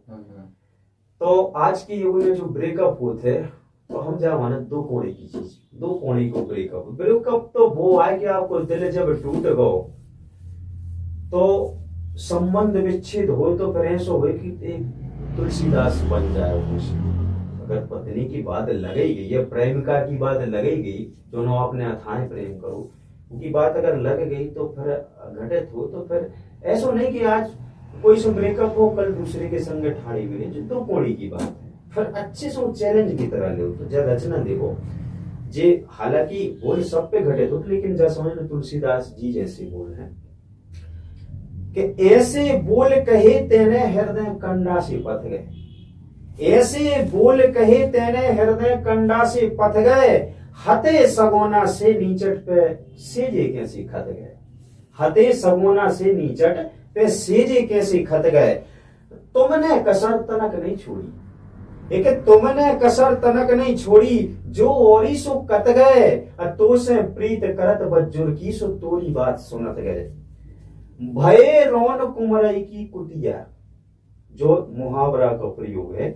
तो आज के युग में जो ब्रेकअप होते हैं तो हम जा माने दो कोणे की चीज, दो कोणे को ब्रेकअप। ब्रेकअप तो वो है कि आपको दिल जब टूट गो तो संबंध विच्छेद हो तो फिर ऐसा हो कि एक तुलसीदास बन जाए। अगर पत्नी की बात लगाई गई या प्रेमिका की बात लगाई गई, दोनों अपने अथाह प्रेम करो, उनकी बात अगर लग गई तो फिर घटित हो तो फिर ऐसा नहीं कि आज कोई से ब्रेकअप हो कल दूसरे के संग ठाड़ी मिले, जो दो कोणी की बात है। फिर अच्छे से चैलेंज की तरह ले तो जब रचना देखो जे हालांकि बोल सब पे घटित हो लेकिन जब समझ लो तुलसीदास जी जैसे बोल है कि ऐसे बोल कहे तेने हृदय कंडा से पथ गए। ऐसे बोल कहे तेने हृदय कंडा से पथ गए। हते सगोना से नीचट पे सेजे कैसे खत गए। हते सगोना से नीचट पे सेजे कैसे खत गए। तुमने कसर तनक नहीं छोड़ी, एक तुमने कसर तनक नहीं छोड़ी। जो औरी सो कत गए, तो से प्रीत करत बज्जुर की सो तोरी बात सुनत गए। भये रोन कुमरई की कुटिया, जो मुहावरा का प्रयोग है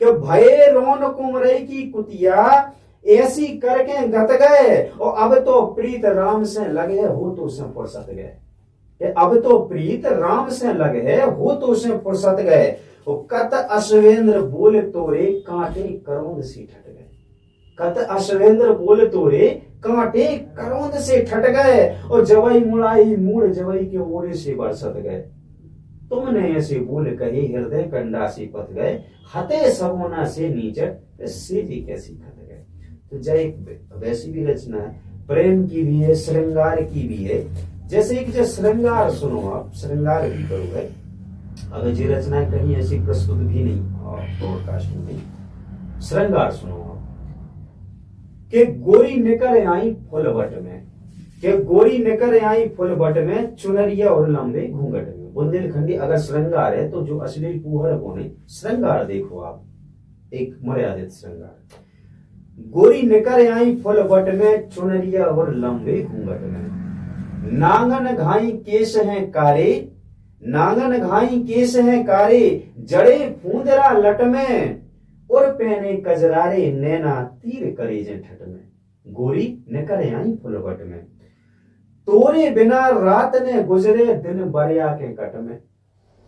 कि भये रोन कुमरई की कुटिया। ऐसी करके गत गए और अब तो प्रीत राम से लगे हो तो से फुर्सत गए। अब तो प्रीत राम से लगे हो तो से फुर्सत गए। कत अश्वेंद्र बोले तोरे कांटे करोंद सी ठट गए। कत अश्वेंद्र बोले तोरे कांटे करौंद से ठट गए और जवई मुड़ाई मूड़ जवई के ओरे से बरसत गए। तुमने ऐसे बोल कहे हृदय कंडा से पथ गए, हते सगोना से नीचट से जी कैसी खत गए। तो जय एक वैसी भी रचना है, प्रेम की भी है, श्रृंगार की भी है। जैसे एक जो श्रृंगार सुनो आप, श्रृंगार भी करो है। अगर ये रचना कहीं ऐसी प्रस्तुत भी नहीं पॉडकास्ट में नहीं। श्रृंगार सुनो आप के गोरी निकर आई फुलबट में, के गोरी निकर आई फुलबट में, चुनरिया और लंबे घूंघट में। बुंदेलखंडी अगर श्रृंगार है तो जो अश्लील फूहड़ बोने श्रृंगार देखो आप, एक मर्यादित श्रृंगार। गोरी निकर आई फुलबट में, चुनरिया और लंबे घूंघट में। नांगन घाई केश हैं कारे, नांगन घाई केश हैं कारे, जड़े फूंदरा लट में, और पहने कजरारे नैना तीर करे जे ठट में। गोरी निकर आई फुलबट में, तोरे बिना रात ने गुजरे दिन बरिया के कट में।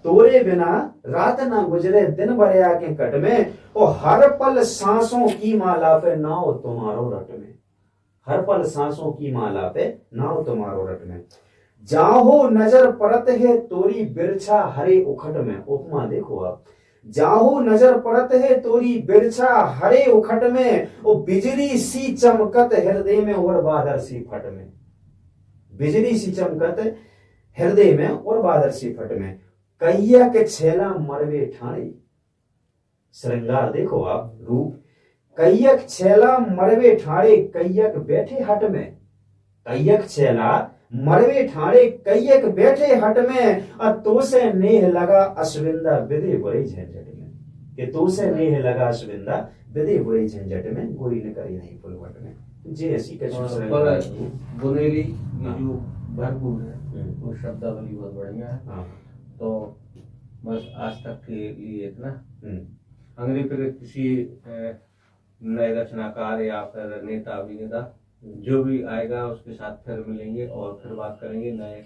तोरे बिना रात ना गुजरे दिन बरिया के कट में, और हर पल सांसों की माला पे नाव तुम्हारो रट में। हर पल सांसों की माला पे नाव तुम्हारो रट में। जाहो नजर पड़त है तोरी बिरछा हरे उखट में। उपमा देखो आप, जाहो नजर पड़त है तोरी बिरछा हरे उखट में, ओ बिजली सी चमकत हृदय में और बादर सी फट में। बिजली सी चमकत हृदय में और बादर सी फट में। कैया के छेला मरवे ठाणे, श्रृंगार देखो आप रूप। कैयक छेला मरवे ठाणे, कैयक बैठे हट में। कैयक छेला मरवे ठाणे, कैयक बैठे हट में, तो से नेह लगा अश्विंदा विदे बुरे झंझट में। कि तो से नेह लगा अश्विंदा विदे बुरे झंझट में, गोरी ने करी नहीं फुलवट में। जे ऐसी बुनेली ये जो भरपूर है वो शब्दावली बहुत बढ़िया है। तो बस आज तक के लिए इतना। अगले फिर किसी नए रचनाकार या फिर नेता अभिनेता जो भी आएगा उसके साथ फिर मिलेंगे और फिर बात करेंगे नए